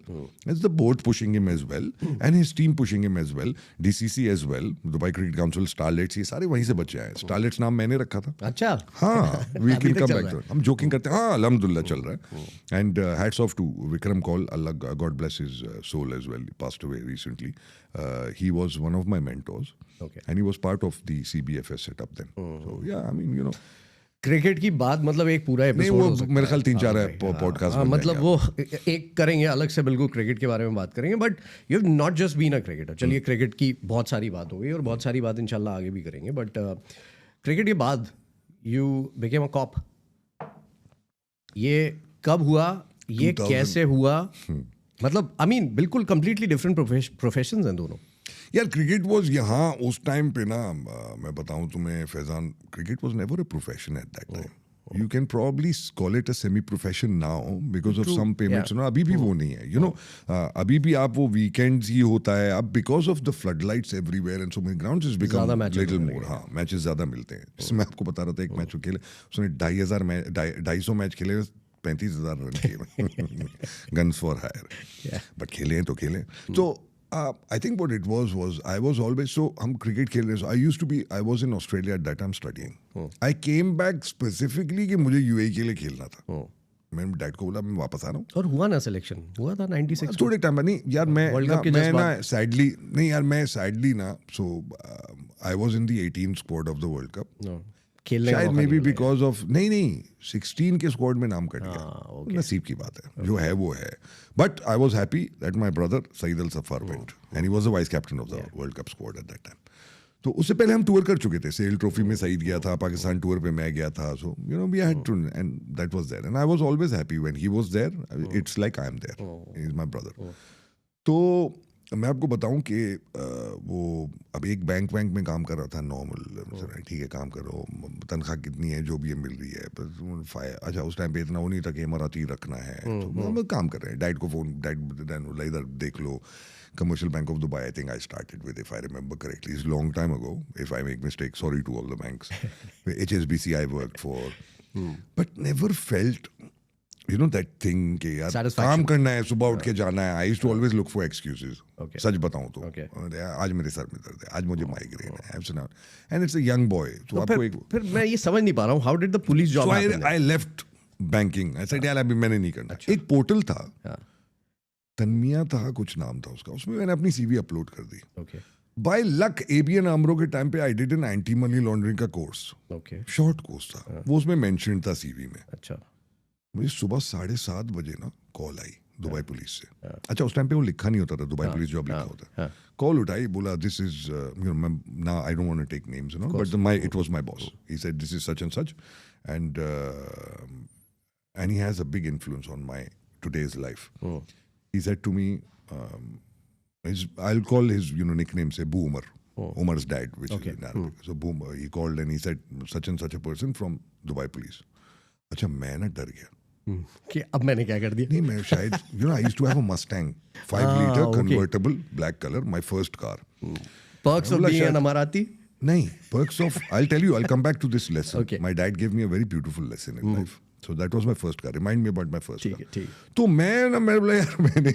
It's the board pushing him as well, and his team pushing him as well. DCC as well, Dubai Cricket Council, Starlets, ये सारे वहीं से बच्चे आए. Starlets नाम मैंने रखा था. अच्छा. हाँ, we अभी can तक come चल back रहा to it. हम joking करते हैं. हाँ, अल्हम्दुलिल्लाह चल रहा है. And hats off to Vikram Kaul. Allah, God bless his soul as well. He passed away recently. He was one of my mentors. Okay. And he was part of the CBFS setup then. So yeah, I mean, you know. Cricket की बात मतलब एक पूरा नहीं, episode वो मेरे ख्याल 3-4 podcast हाँ, मतलब वो एक करेंगे अलग से, बिल्कुल क्रिकेट के बारे में बात करेंगे. But you have not just been a cricketer. चलिए क्रिकेट की बहुत सारी बात हो गई और बहुत सारी बात इंशाल्लाह आगे भी करेंगे. बट क्रिकेट के बाद यू बिकेम अ कॉप. ये कब हुआ, ये 2000 कैसे हुआ? मतलब आई मीन बिल्कुल कंप्लीटली डिफरेंट प्रोफेशंस हैं दोनों. यार क्रिकेट वाज यहाँ उस टाइम पे ना, मैं बताऊं तुम्हें Faizan, cricket was never a profession at that time. You can probably call it a semi profession now because of some payments. No, अभी भी वो नहीं है. यू नो, अभी भी आप वो वीकेंड्स ही होता है अब because of the flood lights everywhere and so many grounds is become little more. हाँ, मैचेस ज्यादा मिलते हैं. जैसे मैं आपको बता रहा था, एक मैच खेले उसने 2,500 मैच खेले, 35,000 रन किए. Guns for higher. बट खेले हैं तो खेले. तो I think what it was I was always, so हम क्रिकेट खेल रहे. So I was in Australia at that time studying. I came back specifically कि मुझे UAE के लिए खेलना था. मैंने डैड को बोला मैं वापस आ रहा हूँ. और हुआ ना सिलेक्शन, हुआ था 96 थोड़े टाइम नहीं यार. मैं ना सैडली नहीं यार, मैं सैडली ना. So I was in the 18th squad of the World Cup. शायद मे बी बिकॉज ऑफ नहीं 16 के स्क्वाड में नाम कट गया. नसीब की बात है, जो है वो है. But I was happy that my brother Saeed Al Saffar went and he was the vice captain of the world cup squad at that time. तो उससे पहले हम टूर कर चुके थे. सेल ट्रॉफी में सईद गया था, पाकिस्तान टूर पे मैं गया था. So you know we had to, and that was there and I was always happy when he was there. It's like I am there, he is my brother. तो मैं आपको बताऊं कि वो अब एक बैंक में काम कर रहा था नॉर्मल. ठीक है, काम करो, तनख्वाह कितनी है, जो भी मिल रही है. अच्छा, उस टाइम पे इतना वो नहीं था कि इमारती रखना है. तो हम काम कर रहे हैं. डैड को फोन, डैड इधर देख लो. Commercial Bank of Dubai, I think I started with, if I remember correctly. It's a long time ago. If I make mistakes, sorry to all the banks. HSBC I worked for. But never felt, you know, that thing कि यार काम करना है, सुबह उठ के जाना है. I used to always look for excuses. सच बताऊं तो आज मेरे सर में दर्द है, आज मुझे माइग्रेन है. And it's a young boy. तो फिर मैं ये समझ नहीं पा रहा हूँ, how did the police job happen? I left banking. I said यार अभी मैंने नहीं करना. एक पोर्टल था, तन्मिया था कुछ नाम था उसका, उसमें मैंने अपनी CV अपलोड कर दी. बाय लक ABN AMRO के टाइम पे I did an anti money laundering का कोर्स. शॉर्ट कोर्स था वो, उसमें मेंशन था CV में. अच्छा, मुझे सुबह 7:30 बजे ना कॉल आई दुबई पुलिस से. अच्छा, उस टाइम पे वो लिखा नहीं होता था, दुबई पुलिस जॉब लिखा होता है. कॉल उठाई, बोला this is you know, now I don't want to take names you know, but it was my boss. He said this is such and such and he has a big influence on my today's life. He said to me, I'll call his nickname, say Boomer. Umar's dad, which is in Arabic. So Boomer, he called and he said such and such a person from Dubai police. अच्छा, मैं ना डर गया कि अब मैंने क्या कर दिया. नहीं, मैं शायद I used to have a Mustang 5-liter convertible black color, my first car. Perks of being an Emirati? नहीं, perks of, I'll tell you, I'll come back to this lesson. My dad gave me a very beautiful lesson in life. So that was my first car. Remind me about my first car. तो मैं बोला यार, मैंने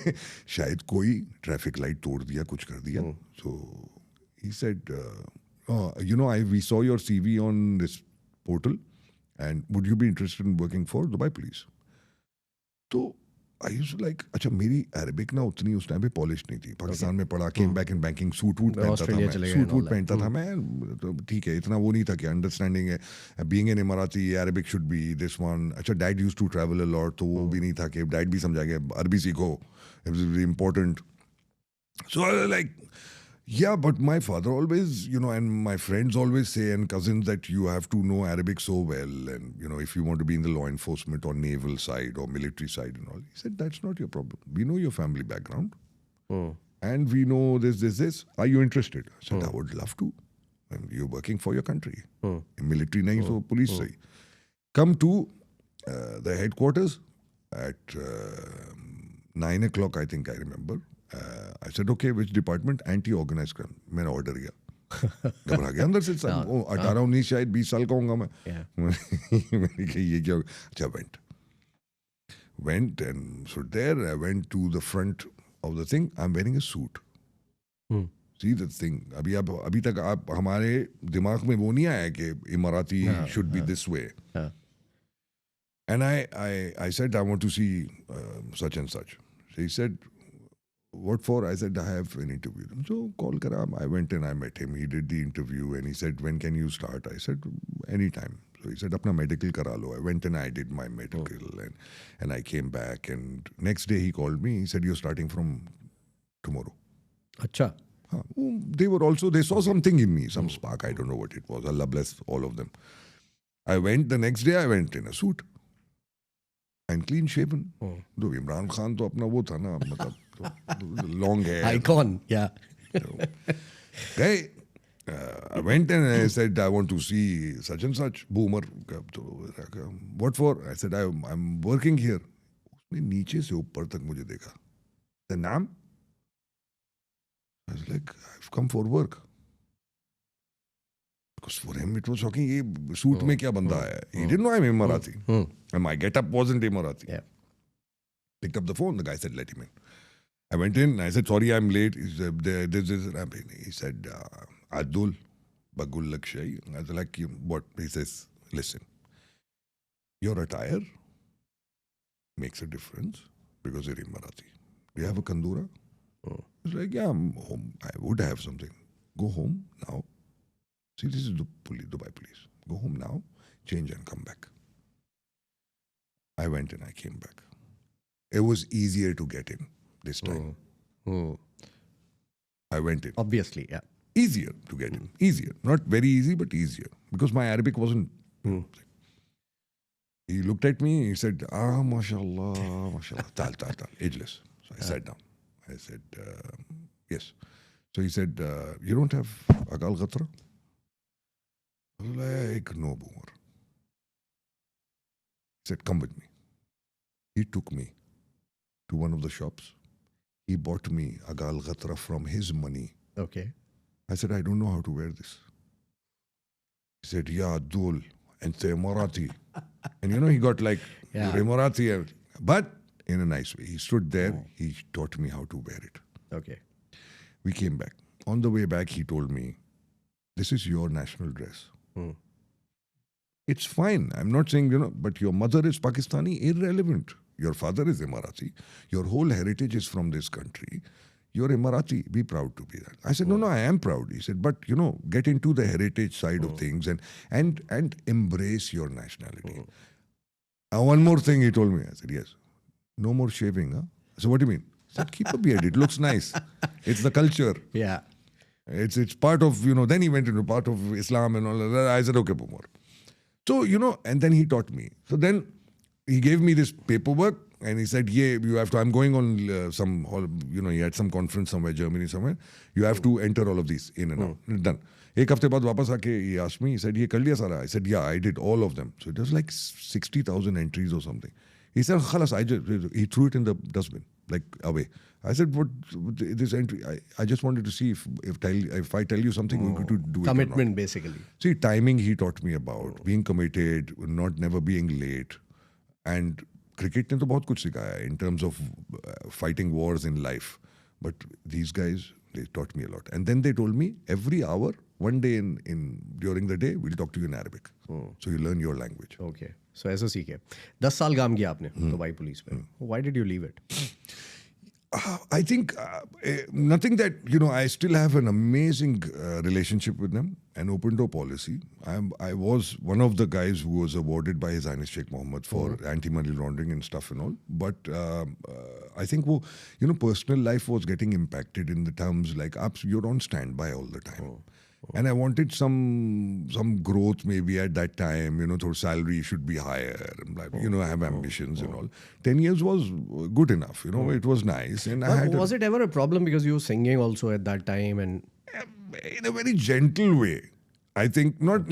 शायद कोई traffic light तोड़ दिया, कुछ कर दिया. So he said, you know, we saw your CV on this portal and would you be interested in working for Dubai police? तो I used to like, अच्छा मेरी अरबिक ना उतनी उस टाइम पे पॉलिश नहीं थी. पाकिस्तान में पढ़ा, came back in banking, suit वूट पहनता था मैं. तो ठीक है, इतना वो नहीं था कि अंडरस्टैंडिंग है. Being an Emirati, Arabic should be this one. अच्छा, dad used to travel a lot, तो वो भी नहीं था कि डैड भी समझा के अरबी सीखो, it was very important. So like, yeah, but my father always, and my friends always say, and cousins, that you have to know Arabic so well, and if you want to be in the law enforcement or naval side or military side and all. He said, that's not your problem. We know your family background, and we know this. Are you interested? I said, I would love to. And you're working for your country. Military nahi, so police sahi. Come to the headquarters at 9 o'clock, I think I remember. I said, okay, which department? Anti-organized crime. मैंने order किया, घबरा गया अंदर से. 18-19 शायद 20 साल का होगा मैं. मैंने कहा ये क्या होगा. अच्छा, went Went and so there I went to the front of the thing. I'm wearing a suit. See the thing. अभी तक आप हमारे दिमाग में वो नहीं आया कि Emirati should be this way. Yeah. And I said I want to see such and such. So he said, what for? I said I have an interview. So call kara. I went and I met him. He did the interview and he said, when can you start? I said anytime. So he said apna medical kara lo. I went and I did my medical and I came back and next day he called me. He said you're starting from tomorrow. Acha. They saw something in me, some spark. I don't know what it was. Allah bless all of them. The next day I went in a suit and clean shaven. Though Imran Khan to apna wo tha na, matlab, long hair. Icon, yeah. Guy, I went and I said, I want to see such and such. Boomer. What for? I said, I'm working here. उसने नीचे से ऊपर तक मुझे देखा. The naam? I was like, I've come for work. Because for him it was shocking. ये suit में क्या बंदा है? He didn't know I'm Emirati. And my get-up wasn't Emirati. Yeah. Picked up the phone. The guy said, let him in. I went in. I said, sorry, I'm late. He said, he said, Adul Bagul Lakshay. I was like, what? He says, listen, your attire makes a difference because you're Emirati. Do you have a kandura? He's like, yeah, I'm home. I would have something. Go home now. See, this is the Dubai police. Go home now, change and come back. I went and I came back. It was easier to get in this time. I went in. Obviously, yeah. Easier to get in. Easier. Not very easy, but easier. Because my Arabic wasn't... He looked at me, he said, mashallah, mashallah, tal, ageless. So I sat down. I said, yes. So he said, you don't have Agal Ghatra? I was like, no, Boomer. He said, come with me. He took me to one of the shops. He bought me Agal Ghatra from his money. Okay. I said, I don't know how to wear this. He said, yeah, Dul, and say Emirati. And he got like, Yeah. Emirati. But in a nice way. He stood there. He taught me how to wear it. Okay. We came back. On the way back, he told me, this is your national dress. It's fine. I'm not saying, but your mother is Pakistani, irrelevant. Your father is Emirati. Your whole heritage is from this country. You're Emirati. Be proud to be that. I said, no, I am proud. He said, but, get into the heritage side of things and embrace your nationality. One more thing he told me. I said, yes. No more shaving, huh? So what do you mean? I said, keep a beard. It looks nice. It's the culture. Yeah. It's part of, then he went into part of Islam and all that. I said, okay, Boomer. So, and then he taught me. So then he gave me this paperwork and he said, yeah, you have to, I'm going on some, he had some conference somewhere, Germany somewhere. You have to enter all of these in and out. Done. Ek hafte baad wapas aake he asked me, he said, ye kar liya sara? I said, yeah, I did all of them. So it was like 60,000 entries or something. He said, khalas, he threw it in the dustbin, like away. I said, what this entry? I just wanted to see if I tell you something, we're going to do it. Commitment, basically. See, timing he taught me about, being committed, never being late. And cricket ne to bahut kuch sikhaya in terms of fighting wars in life. But these guys, they taught me a lot. And then they told me, every hour, one day during the day, we'll talk to you in Arabic. So you learn your language. Okay. So ऐसा सीखे 10 साल काम किया आपने Dubai police में. Why did you leave it? I think nothing that, I still have an amazing relationship with them, an open door policy. I was one of the guys who was awarded by His Highness Sheikh Mohammed for anti-money laundering and stuff and all. But I think, personal life was getting impacted in the terms like, you're on standby all the time. And I wanted some growth maybe at that time, though salary should be higher. I have ambitions and all. 10 years was good enough, it was nice. And was it ever a problem because you were singing also at that time? And in a very gentle way. I think not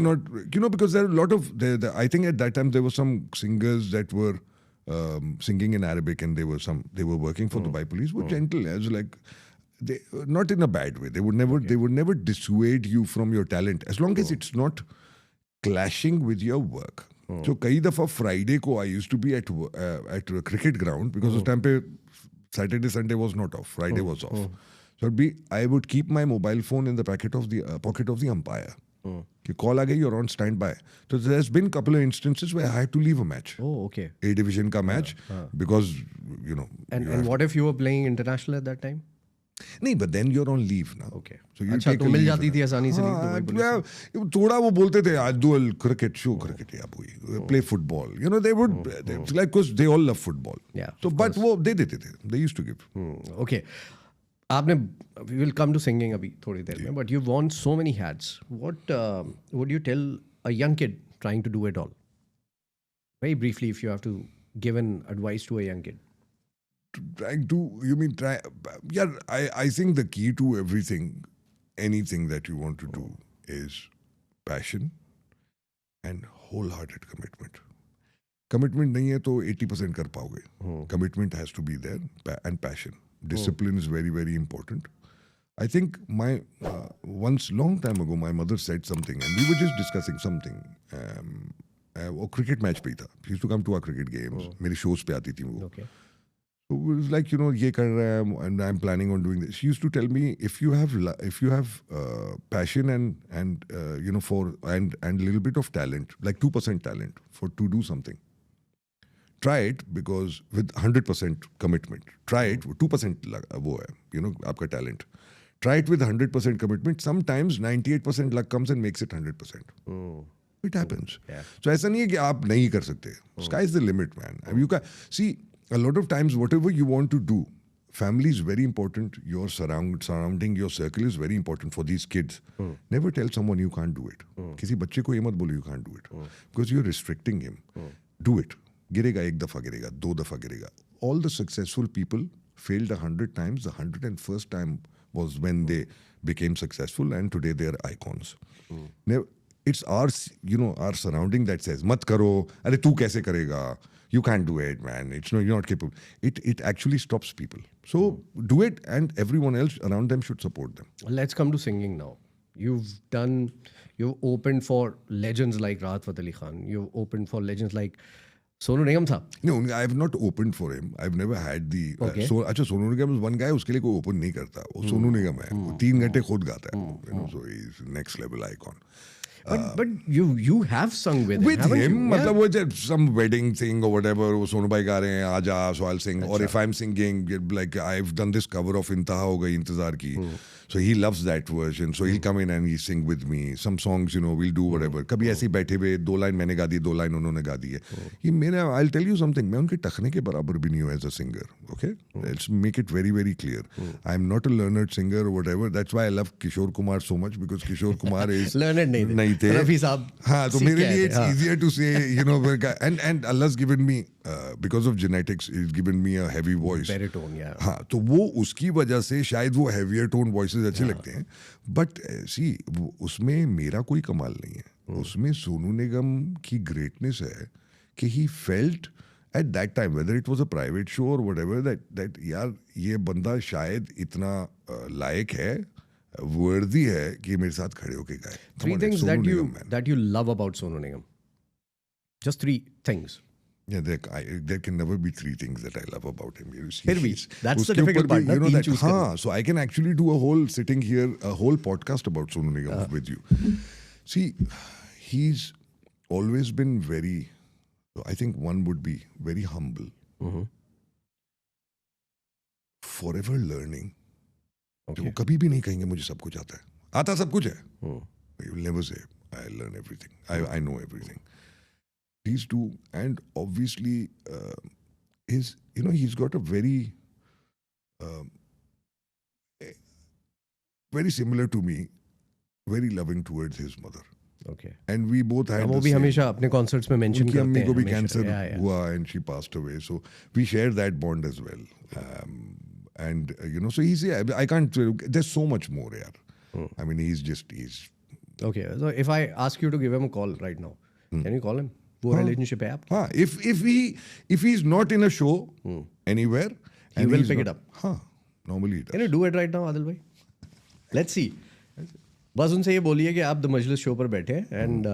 because there are a lot of, I think at that time there were some singers that were singing in Arabic and they were working for Dubai Police, were gentle as like, not in a bad way. They would never dissuade you from your talent as long as it's not clashing with your work. So कई दफा Friday को I used to be at a cricket ground because उस time पे Saturday Sunday was not off, Friday was off. So I would keep my mobile phone in the pocket of the umpire. कि call आ गई, you're on standby. So there's been couple of instances where I had to leave a match. Oh, okay. A division का match because you know. And what if you were playing international at that time? नहीं, but then you're on leave now. Okay. So you अच्छा, take तो a mill leave जाती ना. थी आसानी से हाँ, नहीं तो थोड़ा वो बोलते थे आज dual cricket show cricket या कोई play football. You know they would like because they all love football. Yeah, So but वो दे देते थे. They used to give. Okay. आपने we will come to singing अभी थोड़ी देर में, but you've worn so many hats. What would you tell a young kid trying to do it all? Very briefly, if you have to give an advice to a young kid. Trying to, you mean try? Yeah, I think the key to everything, anything that you want to do is passion and wholehearted commitment. Commitment नहीं है तो 80% कर पाओगे. Commitment has to be there and passion. Discipline is very, very important. I think once long time ago, my mother said something and we were just discussing something. वो cricket match पे ही था. She used to come to our cricket games. मेरे shows पे आती थी वो. Okay. So it was like, you know, ये कर रहा है and I'm planning on doing this. She used to tell me if you have passion and you know and a little bit of talent, like 2% talent to do something. Try it because with 100% commitment. Try it with 2% वो है, you know, आपका talent. Try it with 100% commitment. Sometimes 98% luck comes and makes it 100%. It happens. Yeah. So ऐसा नहीं है कि आप नहीं कर सकते. Sky is the limit, man. I mean, you can see a lot of times whatever you want to do, family is very important. Your surrounding your circle is very important for these kids. Never tell someone you can't do it. किसी बच्चे को ये मत बोलो you can't do it because you're restricting him. Do it. गिरेगा एक दफा गिरेगा, दो दफा गिरेगा. All the successful people failed 100 times. The 101st time was when they became successful, and today they are icons. Now, it's our surrounding that says, "Mat karo, अरे तू कैसे करेगा? You can't do it, man. You're not capable." It actually stops people. So do it, and everyone else around them should support them. Let's come to singing now. You've opened for legends like Rahat Fateh Ali Khan. You've opened for legends like Sonu Nigam tha. No, I have not opened for him. I've never had the. Okay. अच्छा Sonu Nigam is one guy. उसके लिए कोई open नहीं करता. वो Sonu Nigam है. वो 3 घंटे खुद गाता है. You know, so he's next level icon. But you have sung with him, haven't you? मतलब वो जब some wedding thing or whatever, वो सोनू भाई गा रहे हैं आजा, so I'll sing. Or if I'm singing, like I've done this cover of इंतहा हो गई इंतजार की. So he loves that version. So he'll come in and he sing with me. Some songs, you know, we'll do whatever. कभी ऐसे ही बैठे हुए 2 line मैंने गा दी, 2 लाइन उन्होंने गा दी है. ये मेरा, I'll tell you something. मैं उनके टखने के बराबर भी नहीं हूँ as a singer. Okay? Let's make it very, very clear. I'm not a learned singer or whatever. That's why I love Kishore Kumar so much because Kishore Kumar is learned नहीं थे. रफी साहब. हाँ, तो मेरे लिए it's easier to say, you know, and Allah's given me because of genetics, He's given me a heavy voice. Baritone, yeah. हाँ, तो वो उसकी वजह से शायद वो heavier tone voices अच्छे लगते हैं. But see, उसमें मेरा कोई कमाल नहीं है. उसमें सोनू निगम की greatness है कि he felt at that time, whether it was a private show or whatever, that यार ये बंदा शायद इतना लायक है, worthy है कि मेरे साथ खड़े होके गाए. 3 things that you love about Sonu Nigam. Just 3 things. Yeah, there can never be 3 things that I love about him. फिर भी, that's the difficult part. You know that, choose हाँ, so I can actually do a whole sitting here, a whole podcast about Sonu Nigam with you. See, he's always been very, I think one would be very humble. Forever learning. Okay. वो कभी भी नहीं कहेंगे मुझे सब कुछ आता है. आता सब कुछ है. You will never say, I learn everything. I know everything. These two, and obviously, he's got a very, very similar to me, very loving towards his mother. Okay. And we both had वो भी हमेशा अपने concerts में mention उनकी करते अम्मी हैं. को भी हमेशा. Cancer Yeah. हुआ and she passed away. So we share that bond as well. And so I can't. There's so much more, yaar. I mean, he's. Okay. So if I ask you to give him a call right now, can you call him? वो relationship है आपकी? हाँ, if he's not in a show anywhere, He will pick it up. हाँ, normally he does. Can you do it right now, Adil bhai? Let's see. बस उनसे ये बोलिए कि आप द मजलिस शो पर बैठे हैं and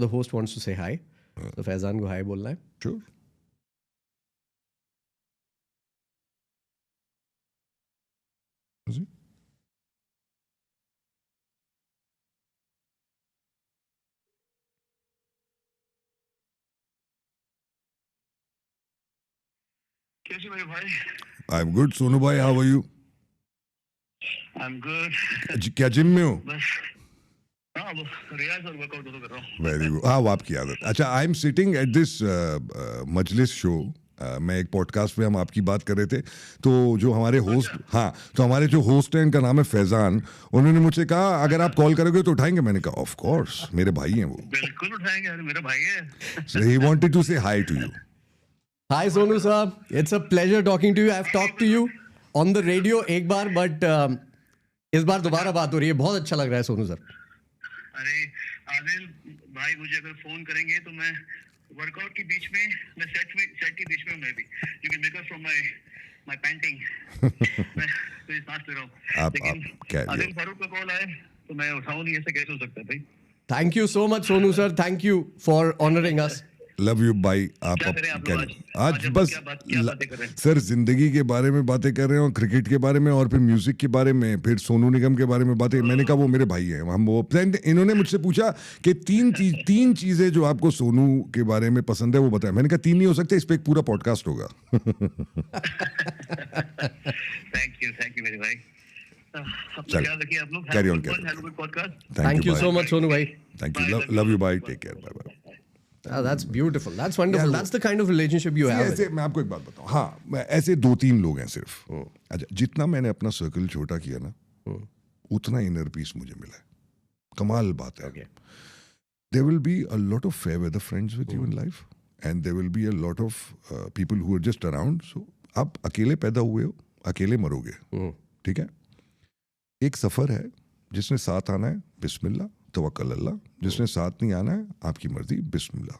the host wants to say hi. तो फैजान को हाय बोलना है. Sure. Is it? कैसे मेरे भाई? I'm good. सोनू भाई, how are you? I'm good. क्या जिम में हो? बस हाँ वो रियाज और वर्कआउट दोनों कर रहा हूँ. Very good. हाँ, वो आपकी आदत. अच्छा, I am sitting at this Majlis show. मैं एक पॉडकास्ट में हम आपकी बात कर रहे थे, तो जो हमारे होस्ट, हाँ, तो हमारे जो होस्ट हैं इनका नाम है फैजान. उन्होंने मुझसे कहा अगर आप कॉल करोगे तो उठाएंगे. मैंने कहा ऑफ कोर्स, मेरे भाई हैं वो. बिल्कुल उठाएंगे यार, मेरा भाई है. So he wanted to say hi to you. Hi Sonu sir, it's a pleasure talking to you. I've talked to you on the radio एक बार, but इस बार दोबारा बात हो रही है. बहुत अच्छा लग रहा है सोनू सर. अरे आदिल भाई, मुझे अगर फोन करेंगे तो मैं वर्कआउट के बीच में, मैं सेट के बीच में, मैं भी you can make up from my painting. मैं तो ये सांस ले रहा हूँ, लेकिन आदिल फारूक का कॉल आए तो मैं उठाऊं नहीं. ऐसे कैसे हो सकता है भाई? Thank you so much Sonu sir. Thank you for honoring us. Love you भाई. आप क्या करें आप क्या लोग आज हम बस क्या बातें कर रहे हैं? सर जिंदगी के बारे में बातें कर रहे हैं, और क्रिकेट के बारे में, और फिर म्यूजिक के बारे में, फिर सोनू निगम के बारे में बातें. मैंने कहा वो मेरे भाई हैं. हम वो इन्होंने मुझसे पूछा कि तीन चीजें जो आपको सोनू के बारे में पसंद है वो बताएं. मैंने कहा तीन नहीं हो सकते, इस पे एक पूरा पॉडकास्ट होगा. थैंक यू मेरे भाई. अपना चल, ख्याल रखिए आप लोग. carry on, Have a carry good one, have a good podcast. Thank you so much Sonu भाई. Thank you. Love you bye. Take care. Bye bye. That's beautiful. That's wonderful. That's the kind of relationship you have. ऐसे मैं आपको एक बात बताऊं. हाँ, ऐसे 2-3 लोग हैं सिर्फ. अच्छा, जितना मैंने अपना सर्कल छोटा किया ना, उतना इनर पीस मुझे मिला है. कमाल बात है. Okay. There will be a lot of fair weather friends with you in life, and there will be a lot of people who are just around. So आप अकेले पैदा हुए हो, अकेले मरोगे. ठीक है. एक सफर है, जिसने साथ आना है बिस्मिल्लाह, तवक्कल अल्लाह. जिसने साथ नहीं आना है, आपकी मर्जी, बिस्मिल्लाह,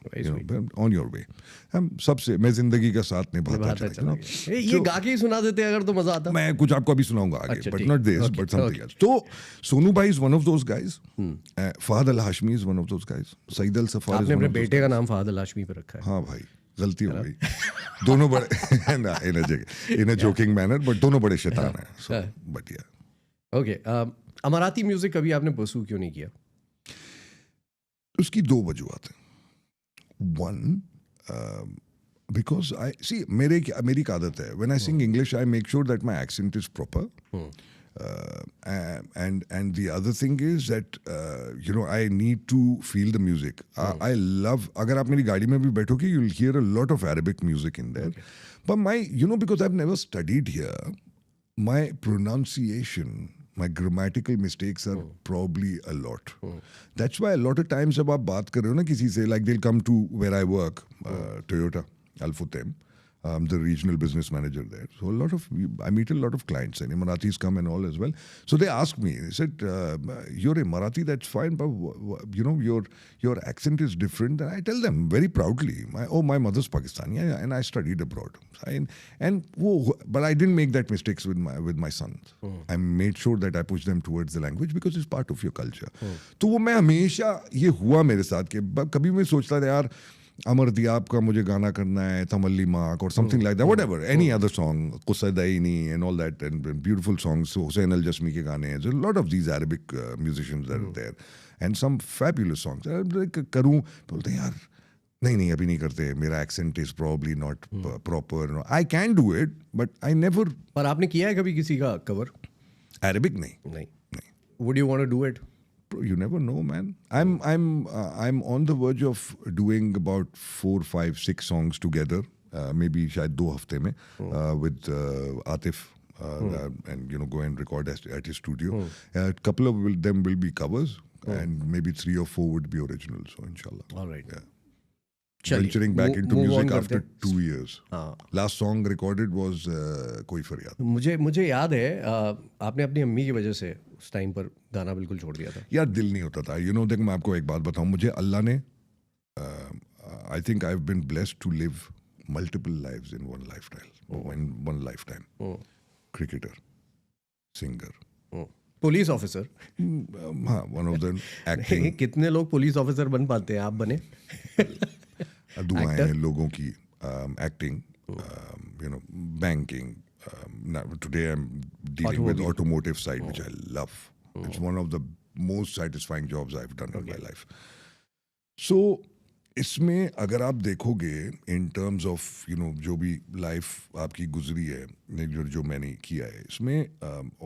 ऑन योर वे. हम सबसे, मैं जिंदगी का साथ निभाता चला. ये गा के ही सुना देते अगर तो मजा आता. मैं कुछ आपको अभी सुनाऊंगा आगे, अच्छा, बट ठीक. Not this, but something else. तो सोनू भाई is one of those guys. Fahad Al Hashmi is one of those guys. Saeed Al Saffar is आपने वन अपने ऑफ दोस. बेटे का नाम फहद अल हाशमी पे रखा है. हाँ भाई, गलती हो गई. दोनों बड़े इन अ जोकिंग मैनर, बट दोनों बड़े शैतान हैं. सो बट या ओके. अमराती म्यूजिक कभी आपने परस्यू क्यों नहीं किया? उसकी 2 वजूहत हैं. वन, because I see, मेरी एक आदत है. When I sing English, I make sure that my accent is proper. And the other thing is that I need to feel the music. I love. अगर आप मेरी गाड़ी में भी बैठोगे, you'll hear a lot of Arabic music in there. But because I've never studied here, my pronunciation, my grammatical mistakes are probably a lot. That's why a lot of times जब आप बात कर रहे हो ना किसी से, like they'll come to where I work, Toyota, Al Futtaim. I'm the regional business manager there. So I meet a lot of clients, and Emiratis come and all as well. So they ask me, they said, you're Emirati, that's fine, but your accent is different. And I tell them very proudly, my mother's Pakistani, and I studied abroad. But I didn't make that mistakes with my sons. I made sure that I push them towards the language because it's part of your culture. तो वो मैं हमेशा ये हुआ मेरे साथ कि कभी मैं सोचता था यार अमर दियाब का मुझे गाना करना है, तमल्ली माक और something like that, whatever, any other song, कुसैदाइनी and all that, and beautiful songs, Hussain Al Jasmi के गाने हैं. Lot of these Arabic musicians are there and some fabulous songs. करूं बोलते हैं यार नहीं अभी नहीं करते, मेरा accent is probably not proper. I can do it but I never. पर आपने किया है कभी किसी का कवर? अरबिक नहीं. Would you want to do it? You never know, man. I'm on the verge of doing about 4, 5, 6 songs together. Maybe शायद 2 हफ्ते में with Atif. And go and record at his studio. A couple of them will be covers, and maybe 3 or 4 would be original. So inshallah. All right. Yeah. चलिए, Venturing back into move on music करते after हैं. 2 years. Last song recorded was कोई फरियाद. मुझे याद है आपने अपनी अम्मी की वजह से उस टाइम पर गाना बिल्कुल छोड़ दिया था. यार दिल नहीं होता था. देख मैं आपको एक बात बताऊं, मुझे अल्लाह ने I think I have been blessed to live multiple lives in one lifetime. Cricketer, singer, police officer. हाँ, वन ऑफ द एक्टिंग. कितने लोग पुलिस ऑफिसर बन पाते हैं? आप बने? दुआएं लोगों की, acting, banking. Now, today I'm dealing with automotive side, which I love. It's one of the most satisfying jobs I've done in my life. So इसमें अगर आप देखोगे इन टर्म्स ऑफ जो भी लाइफ आपकी गुजरी है, जो मैंने किया है, इसमें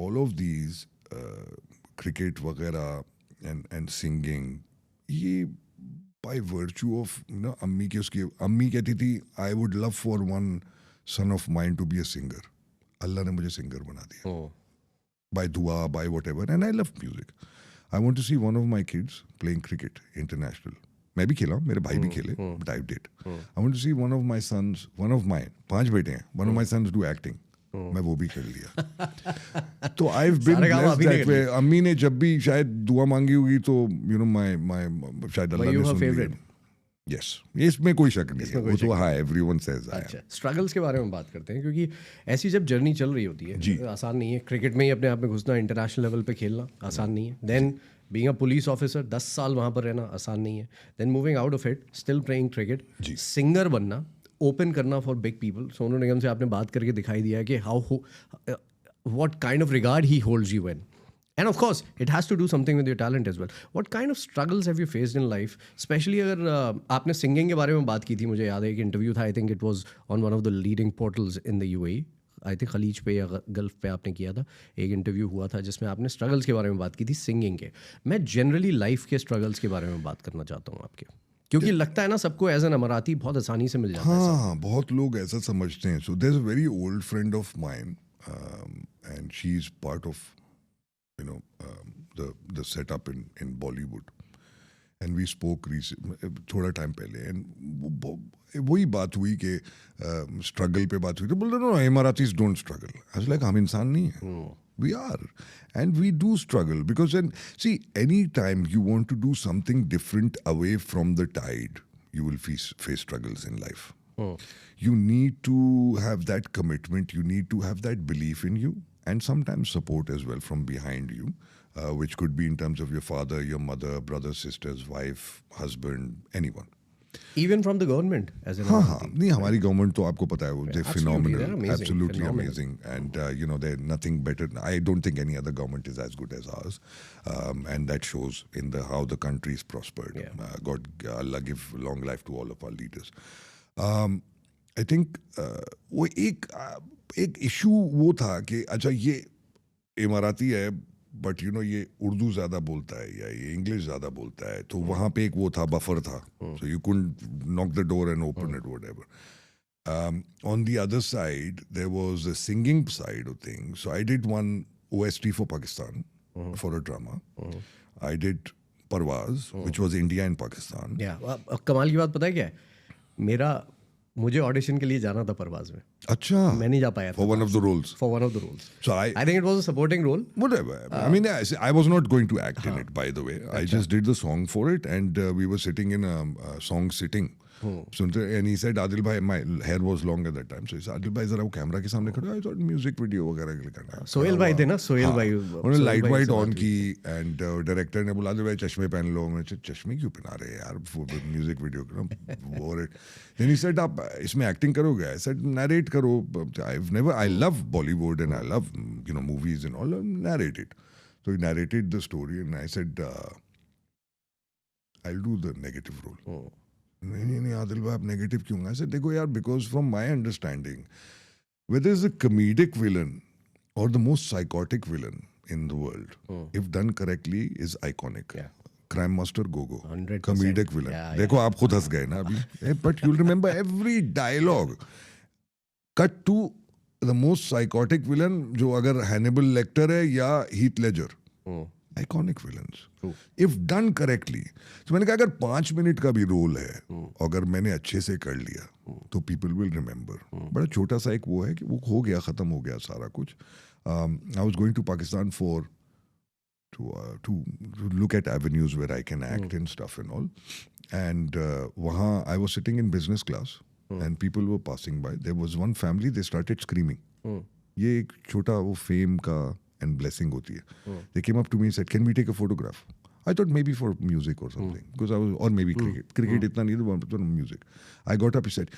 ऑल ऑफ दीज क्रिकेट वगैरह एंड सिंगिंग, ये बाय वर्च्यू ऑफ अम्मी कहती थी I would love for one son of mine to be a singer. अल्लाह ने मुझे सिंगर बना दिया बाय दुआ, by whatever, and I love music. I want to see one of my kids playing cricket international. मैं भी खेला हूँ, मेरे भाई भी खेले, but I did. I want to see one of my sons, one of my 5 बेटे हैं, one of my sons do acting. मैं वो भी कर लिया. तो I have been blessed that way. अम्मी ने जब भी शायद दुआ मांगी होगी तो माय शायद अल्लाह ने सुन लिया. यस, इसमें कोई शक नहीं है. वो तो हाँ, एवरीवन सेज. अच्छा, स्ट्रगल्स के बारे में बात करते हैं, क्योंकि ऐसी जब जर्नी चल रही होती है, आसान नहीं है. क्रिकेट में ही अपने आप में घुसना, इंटरनेशनल लेवल पे खेलना आसान नहीं है. Then being a police officer 10 साल वहाँ पर रहना आसान नहीं है. Then moving out of it, still playing cricket, singer बनना, ओपन करना for big people. Sonu Nigam से आपने बात करके दिखाई दिया है कि what kind of regard he holds you in. And of course, it has to do something with your talent as well. What kind of struggles have you faced in life? Especially अगर आपने singing के बारे में बात की थी, मुझे याद है एक इंटरव्यू था, I think it was on one of the leading portals in the UAE. I think Khaleej पे या गल्फ पे आपने किया था, एक इंटरव्यू हुआ था जिसमें आपने स्ट्रगल्स के बारे में बात की थी सिंगिंग के. मैं जनरली लाइफ के स्ट्रगल्स के बारे में बात करना चाहता हूँ आपके, क्योंकि लगता है ना सबको एज एन अमराती बहुत आसानी से मिल जाता है. हाँ, बहुत लोग ऐसा समझते हैं. So there is a very old friend of mine and she is part of the setup in Bollywood, and we spoke थोड़ा टाइम पहले, and वही बात हुई कि स्ट्रगल पे बात हुई तो बोल रहे no Emiratis don't struggle. I was like, हम इंसान नहीं हैं. We are, and we do struggle because then see, anytime you want to do something different away from the tide, you will face struggles in life. You need to have that commitment, you need to have that belief in you, and sometimes support as well from behind you, which could be in terms of your father, your mother, brothers, sisters, wife, husband, anyone. Even from the government as an हाँ, नहीं, हमारी government तो आपको पता है वो they're phenomenal, absolutely amazing, and they're nothing better. I don't think any other government is as good as ours, and that shows in how the country is prospered. God, Allah give long life to all of our leaders. I think वो एक issue वो था कि अच्छा ये इमाराती है but ये उर्दू ज़्यादा बोलता है या ये इंग्लिश ज़्यादा बोलता है, तो वहाँ पे एक वो था, बफर था. So you couldn't knock the door and open it, whatever. On the other side there was the singing side of things. So I did one OST for Pakistan for a drama. I did Parwaaz which was India and Pakistan. कमाल की बात पता है क्या है, मुझे audition के लिए जाना था परवाज में. अच्छा, मैं नहीं जा पाया था. For one of the roles. So I think it was a supporting role. Whatever. I mean, I was not going to act in it, by the way. I just did the song for it, and we were sitting in a song sitting. And he said, Adil bhai, my hair was long at that time. So he said, Adil bhai, zara wo camera ke samne khade. I thought music video वगैरह के लिए करना है. सोहेल भाई थे ना, सोहेल भाई. उन्होंने लाइट वाइट ऑन की, and डायरेक्टर ने बोला, आदिल भाई चश्मे पहन लो. मैंने कहा चश्मे क्यों पहना रहे यार, म्यूजिक वीडियो के ना, wore it. Then he said, आप इसमें एक्टिंग करोगे? I said, narrate करो. I love Bollywood and I love movies and all. Narrate it. So he narrated the story, and I said, I'll do the negative role. नहीं आदिल भाई आप negative क्यों? I said, देखो यार, because from my understanding, whether it's a comedic villain or the most psychotic villain in the world, if done correctly, is iconic. Crime Master Gogo, 100%. Comedic villain. देखो आप खुद हंस गए ना अभी, but you'll remember every dialogue. Cut to the most psychotic villain, जो अगर Hannibal Lecter है या Heath Ledger. Iconic villains. If done correctly. तो मैंने कहा अगर 5 मिनट का भी रोल है, अगर मैंने अच्छे से कर लिया, तो people will remember. बड़ा छोटा सा एक वो है कि वो हो गया, ख़त्म हो गया सारा कुछ. I was going to Pakistan to look at avenues where I can act and stuff and all. And वहाँ I was sitting in business class, and people were passing by. There was one family, they started screaming. ये एक छोटा वो fame का and blessing होती है. They came up to me and said, can we take a photograph? I thought maybe for music or something, because I was, or maybe cricket. Cricket itna nahi tha, but music. I got up, he said,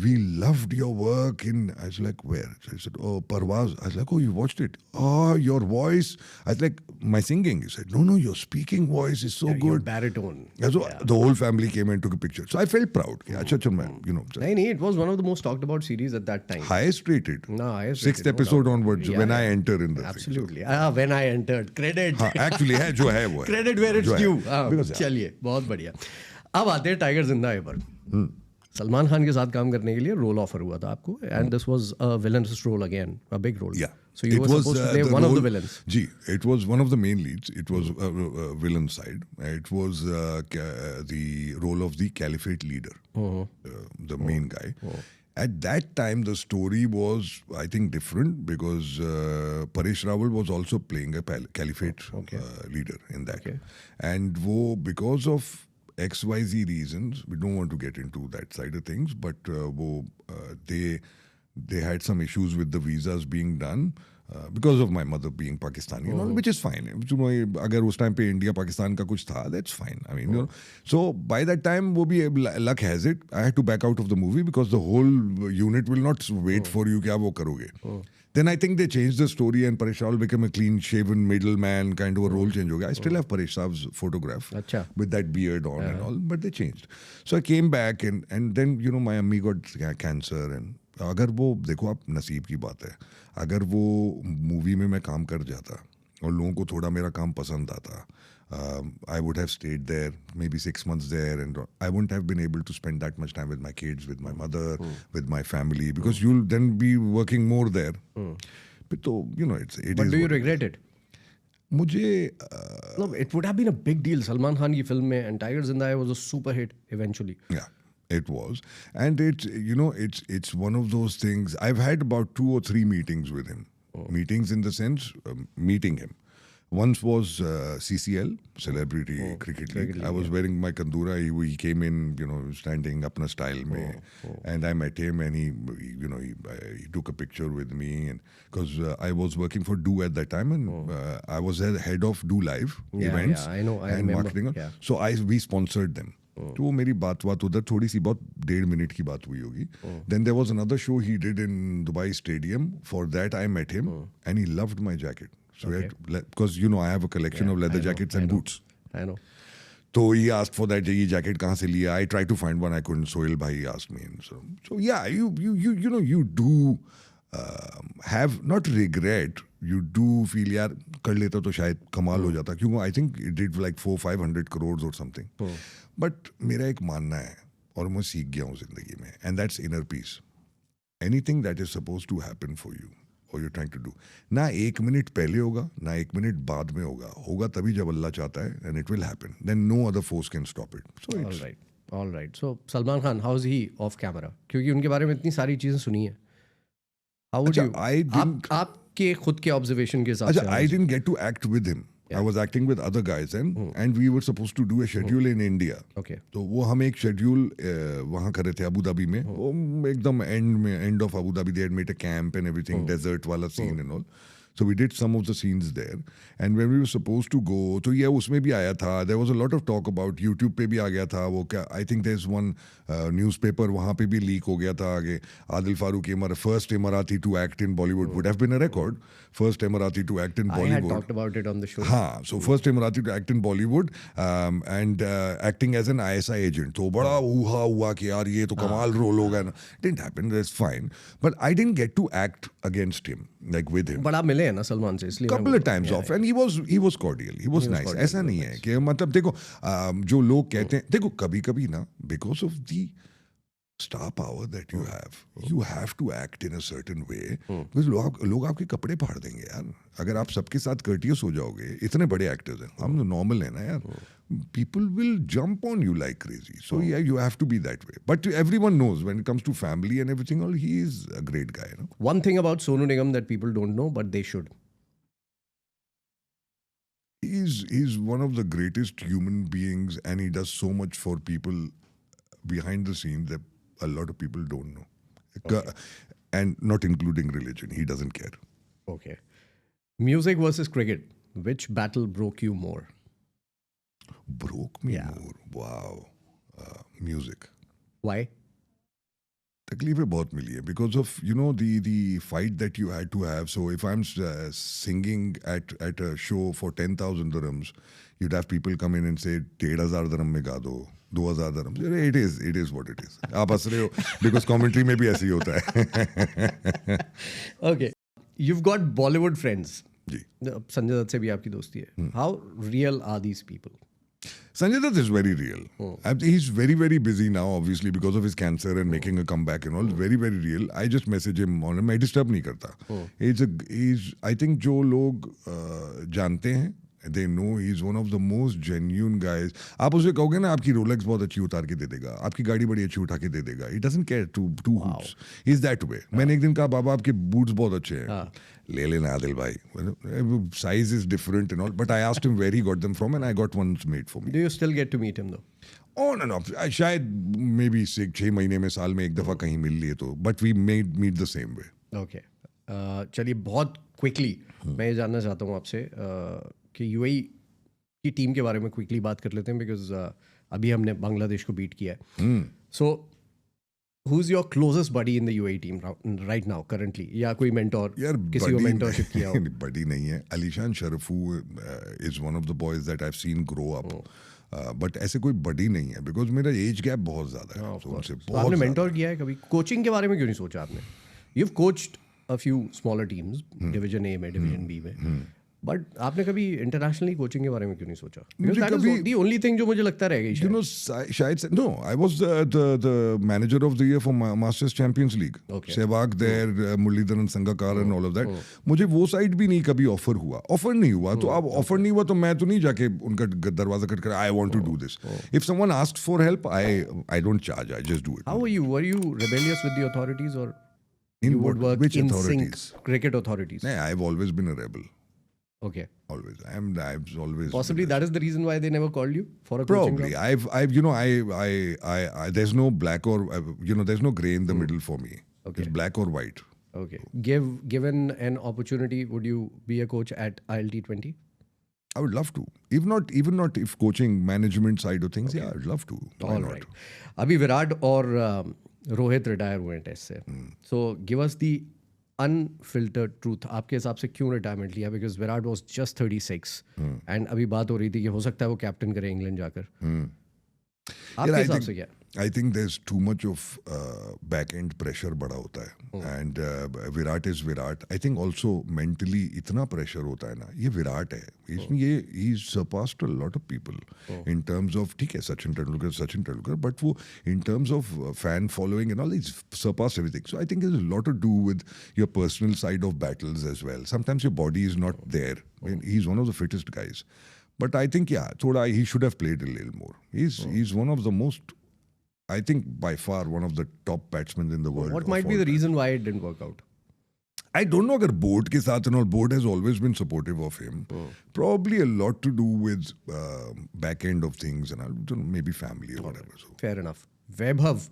we loved your work in, I was like, where? So he said, oh, Parvaz. I was like, oh, you watched it? Oh, your voice. I was like, my singing. He said, no, your speaking voice is so Your good. baritone. Yeah, so the whole family came and took a picture. So I felt proud. Yeah, acha, man, No, it was one of the most talked about series at that time. highest rated. No, highest Sixth rated, no episode doubt. onwards, Yeah, when I yeah. enter in the Absolutely. When I entered. Credit. thing. Actually, है जो है वो है. Credit where it's जो है. due. Because, yeah. चलिए, बहुत बढ़िया. अब आते हैं टाइगर जिंदा है पर. सलमान खान के साथ काम करने के लिए रोल ऑफर हुआ था आपको, and this was a villainous role again, a big role. Yeah. So you were supposed to play one of the villains. Gee, it was one of the main leads. It was villain side. It was the role of the caliphate leader, the main guy. At that time, the story was, I think, different because Paresh Rawal was also playing a caliphate leader in that. Okay. And because of XYZ reasons, we don't want to get into that side of things, but they had some issues with the visas being done because of my mother being Pakistani, and all, which is fine. अगर उस time पे India Pakistan का कुछ था, that's fine. I mean, so by that time, वो भी luck has it, I had to back out of the movie because the whole unit will not wait for you कि आप वो करोगे. Then I think they changed the story and Paresh Rawal became a clean-shaven middleman, kind of a role change हो गया. I still have Paresh Rawal's photograph अच्छा. with that beard on and all, but they changed. So I came back and then my mummy got cancer and अगर वो देखो आप नसीब की बात है, अगर वो मूवी में मैं काम कर जाता और लोगों को थोड़ा मेरा काम पसंद आता, I would have stayed there maybe 6 months there, and I wouldn't have been able to spend that much time with my kids, with my mother, with my family, because you'll then be working more there. But तो it But is do you what it is. regret it? मुझे No, it would have been a big deal. Salman Khan की film में, and Tiger Zinda Hai was a super hit eventually. Yeah, it was. And it's one of those things. I've had about 2 or 3 meetings with him. Meetings in the sense, meeting him. Once was CCL, Celebrity Cricket League. I was wearing my kandura. He came in, standing apna style mein. And I met him and he took a picture with me. And because I was working for Do at that time, and I was head of Do Live events I know, I and remember. marketing. Yeah. So we sponsored them. तो वो मेरी बात उधर थोड़ी सी बहुत 1.5 minute की बात हुई होगी. Then there was another show he did in Dubai Stadium. For that I met him and he loved my jacket. So because I have a collection of leather jackets and boots. I know. So he asked for that ये jacket कहाँ से लिया? I tried to find one. I couldn't. Sohail bhai asked me. And so yeah, you do have not regret. You do feel यार कर लेता तो शायद कमाल हो जाता. क्योंकि I think it did like 400-500 crores or something. But मेरा एक मानना है और मैं सीख गया हूँ जिंदगी में, and that's inner peace. Anything that is supposed to happen for you or you're trying to do, ना 1 मिनट पहले होगा ना 1 मिनट बाद में होगा तभी जब अल्लाह चाहता है, and it will happen. Then no other force can stop it. So it's All right. So Salman Khan, how is he off camera? क्योंकि उनके बारे में इतनी सारी चीजें सुनी है. How would you? I didn't. आपके खुद के ऑब्जर्वेशन के हिसाब से. I didn't get to act with him. I was acting with other guys and we were supposed to do a schedule in India. Okay. तो वो हम एक शेड्यूल वहाँ कर रहे थे अबू धाबी में. वो एकदम end of Abu Dhabi. They had made a camp and everything, desert वाला scene and all. So we did some of the scenes there, and when we were supposed to go, तो ये उसमें भी आया था. There was a lot of talk about YouTube पे भी आ गया था वो क्या. I think there's one newspaper वहाँ पे भी leak हो गया था आगे. Adil Farooqi, first Emirati to act in Bollywood, would have been a record. First Emirati to act in Bollywood. I had talked about it on the show. हाँ, so first Emirati to act in Bollywood and acting as an ISI agent. तो बड़ा हुआ कि यार ये तो कमाल role होगा ना. Didn't happen. That's fine. But I didn't get to act against him, like with him. बड़ा मिले हैं ना सलमान से, इसलिए Couple of times off, and he was cordial. He was nice. ऐसा नहीं है कि मतलब देखो जो लोग कहते हैं, देखो कभी ना because of the star power that you have to act in a certain way. Because लोग आपके कपड़े फाड़ देंगे यार. अगर आप सबके साथ courteous हो जाओगे, इतने बड़े actors हैं, हम तो normal हैं ना यार. People will jump on you like crazy. So yeah, you have to be that way. But everyone knows when it comes to family and everything, he is a great guy. One thing about Sonu Nigam that people don't know, but they should. He's one of the greatest human beings, and he does so much for people behind the scenes that a lot of people don't know. Okay. And not including religion. He doesn't care. Okay. Music versus cricket. Which battle broke you more? Broke me Yeah. more. Wow. Music. Why? तकलीफें बहुत मिली है because of the fight that you had to have. So if I'm singing at a show for 10,000 dirhams, you'd have people come in and say 1,500 dirham में गा दो, 2,000 dirhams. It is what it is. आप हंस रहे हो because commentary में भी ऐसे ही होता है. Okay. You've got Bollywood friends. जी. संजय दत्त से भी आपकी दोस्ती है. How real are these people? Sanjay Dutt is very real. He's very, very busy now, obviously, because of his cancer and making a comeback and all. Very, very real. I just message him on him. I disturb नहीं करता. I think जो लोग जानते हैं, they know he's one of the most genuine guys. आप उसे कहोगे ना आपकी रोलेक्स बहुत अच्छी उतार के दे देगा, आपकी गाड़ी बड़ी अच्छी उठा के दे देगा. He doesn't care two hoops. He's that way. मैंने एक दिन कहा बाबा आपके बूट्स बहुत अच्छे हैं. ले लेना आदिल भाई. Size is different and all. But I asked him where he got them from and I got ones made for me. Do you still get to meet him though? On and off. शायद maybe 6 महीने में साल में एक दफा कहीं मिल लिए तो. But we meet the same way. Okay. चलिए बहुत क्विकली मैं ये जानना चाहता हूँ आपसे कि यूएई की टीम के बारे में क्विकली बात कर लेते हैं बिकॉज अभी हमने बांग्लादेश को बीट किया है. So who is your closest buddy in the UAE team right now currently, या कोई मेंटोर, यार किसी को मेंटोरशिप किया हो? बड़ी नहीं है. Alishan Sharafu is one of the boys that I have seen grow up. But ऐसे कोई बड़ी नहीं है बिकॉज मेरा एज गैप बहुत ज्यादा है. तो उनसे आपने बहुत मेंटोर किया है कभी? कोचिंग के बारे में क्यों नहीं सोचा आपने? You have coached a few smaller teams, division A में, डिवीजन बी में, बट आपने कभी इंटरनेशनली कोचिंग के बारे में क्यों नहीं सोचा? मुझे that is the only thing जो मुझे लगता रहेगा. You know, शायद no, I was the manager of the year for Masters Champions League. Okay. Sehwag there, Muraleedharan संगकार and all of that. मुझे वो साइड भी नहीं कभी ऑफर हुआ. ऑफर नहीं हुआ तो अब ऑफर नहीं हुआ तो मैं तो नहीं जाके उनका दरवाजा खटखटा I want to do this. If someone asked for help, I don't charge. I just do it. How were you? Were you rebellious with the authorities or In you would work which in authorities? sync? Cricket authorities. No, I've always been a rebel. Okay. Always. I've always Possibly that is the reason why they never called you for a coaching Probably. job? I've I there's no black or there's no gray in the middle for me. Okay. It's black or white. Okay. Given an opportunity, would you be a coach at ILT20? I would love to. Even not if coaching management side of things. Yeah, I'd love to. Why All not? right. अभी विराट और Rohit retire हुए हैं test से. So give us the unfiltered truth. आपके हिसाब से क्यों retirement लिया? Because Virat was just 36 and अभी बात हो रही थी कि हो सकता है वो कैप्टन करे इंग्लैंड जाकर. आपके हिसाब से क्या? I think there's too much of back end pressure बड़ा होता है. And Virat is Virat. I think also mentally इतना pressure होता है ना. ये विराट है. He's surpassed a lot of people in terms of ठीक है सचिन तेंदुलकर, but वो in terms of fan following and all, he's surpassed everything. So I think there's a lot to do with your personal side of battles as well. Sometimes your body is not there. I mean, he's one of the fittest guys. But I think he should have played a little more. He's one of the most, I think by far one of the top batsmen in the world. What might be the reason why it didn't work out? I don't know अगर board के साथ and all, board has always been supportive of him. Probably a lot to do with back end of things and all, maybe family or whatever. So. Fair enough. Vaibhav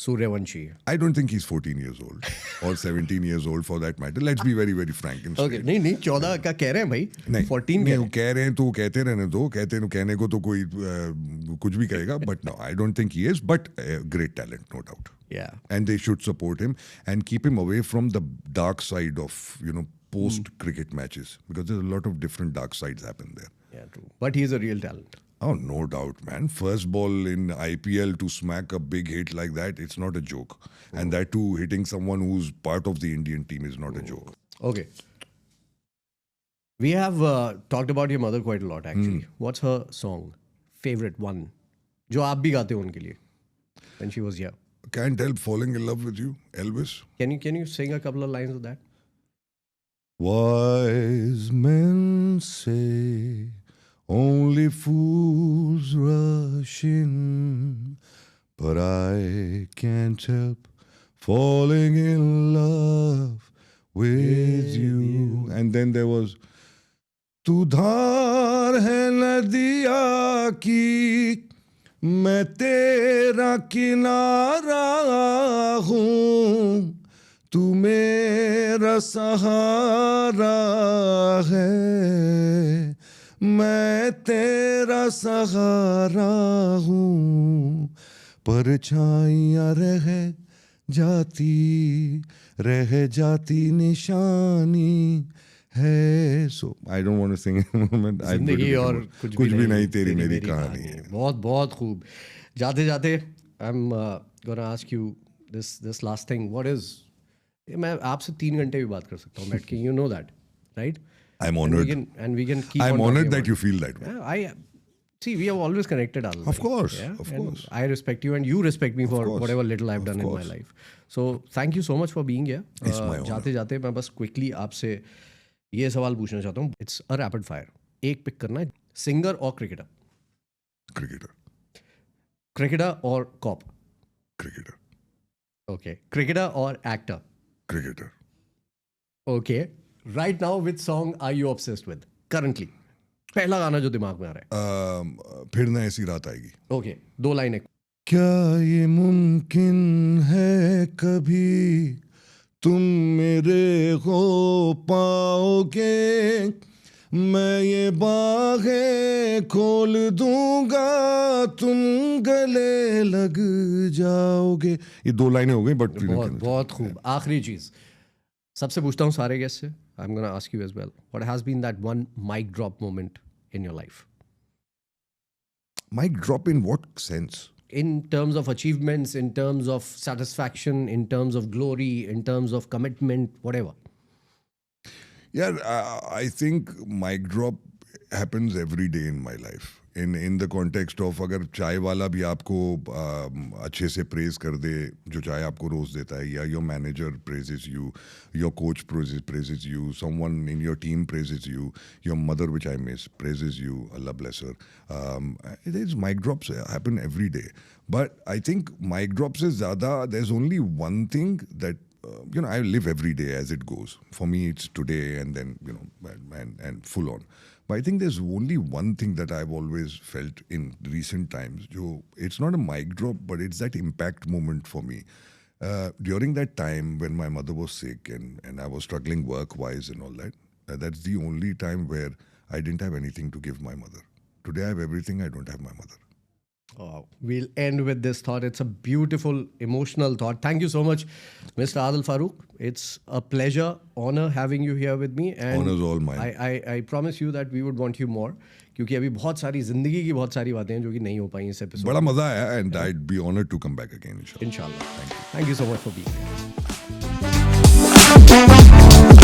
Suryavanshi. I don't think he's 14 years old or 17 years old for that matter. Let's be very, very frank and straight. Okay. नहीं 14 का कह रहे हैं भाई. नहीं 14 नहीं, कह रहे हैं तो कहते रहने दो. कहने को तो कोई कुछ भी कहेगा. But no, I don't think he is. But great talent, no doubt. Yeah. And they should support him and keep him away from the dark side of post cricket matches, because there's a lot of different dark sides happen there. Yeah, true. But he's a real talent. Oh, no doubt, man. First ball in IPL to smack a big hit like that, it's not a joke. And that too, hitting someone who's part of the Indian team is not a joke. Okay. We have talked about your mother quite a lot, actually. What's her song? Favorite one? जो आप भी गाते हो उनके लिए. When she was here. Can't help falling in love with you, Elvis. Can you sing a couple of lines of that? Wise men say only fools rush in, but I can't help falling in love with you. And then there was तू धार है नदिया की, मैं तेरा किनारा हूँ, तू मेरा सहारा है, मैं तेरा सहारा हूँ, परछाइयाँ रह जाती निशानी है. So I don't want to sing in a moment. I जिंदगी really और don't. कुछ भी नहीं तेरी मेरी कहानी है. है. बहुत बहुत खूब. जाते जाते आई am gonna ask you this last thing. What is, मैं आपसे 3 घंटे भी बात कर सकता हूँ बैठ के, you know that, right? I'm honored. And we can keep I'm on honored talking that you about feel that way. it. Yeah, see, we have always connected, Adil. Of course, Yeah? of And course. I respect you and you respect me for course, whatever little I've of done in my course. life. So thank you so much for being here. It's my honor. जाते जाते मैं बस quickly आपसे ये सवाल पूछना चाहता हूँ. It's a rapid fire. एक पिक करना है, सिंगर और क्रिकेटर. Cricketer. क्रिकेटर और कॉप. Cricketer. ओके. क्रिकेटर और actor. Cricketer. Okay. Right now which song are you obsessed with currently? पहला गाना जो दिमाग में आ रहा है. फिर ना ऐसी रात आएगी. ओके, 2 लाइनें. क्या ये मुमकिन है कभी तुम मेरे हो पाओगे, मैं ये बाहें खोल दूंगा तुम गले लग जाओगे. ये 2 लाइनें हो गई बट बहुत बहुत खूब. आखिरी चीज सबसे पूछता हूँ सारे गेस्ट से. I am gonna ask you as well, what has been that one mic drop moment in your life? Mic drop in what sense? In terms of achievements, in terms of satisfaction, in terms of glory, in terms of commitment, whatever. Yeah, I think mic drop happens every day in my life. In the context of अगर चाय वाला भी आपको अच्छे से praise कर दे, जो चाय आपको रोज देता है, या your manager praises you, your coach praises you, someone in your team praises you, your mother, which I miss, praises you, Allah bless her. There's mic drops happen every day. But I think mic drops is ज़्यादा, there's only one thing that I live every day as it goes. For me, it's today and then, and full on. But I think there's only one thing that I've always felt in recent times. It's not a mic drop, but it's that impact moment for me. During that time when my mother was sick and I was struggling work-wise and all that, that's the only time where I didn't have anything to give my mother. Today I have everything, I don't have my mother. Oh, we'll end with this thought. It's a beautiful, emotional thought. Thank you so much, Mr. Adil Farooq. It's a pleasure, honor having you here with me. And Honor's all mine. I promise you that we would want you more. क्योंकि अभी बहुत सारी जिंदगी की बहुत सारी बातें हैं जो कि नहीं हो पाई इस एपिसोड. बड़ा मजा आया and I'd be honored to come back again, inshallah. Inshallah. Thank you so much for being here.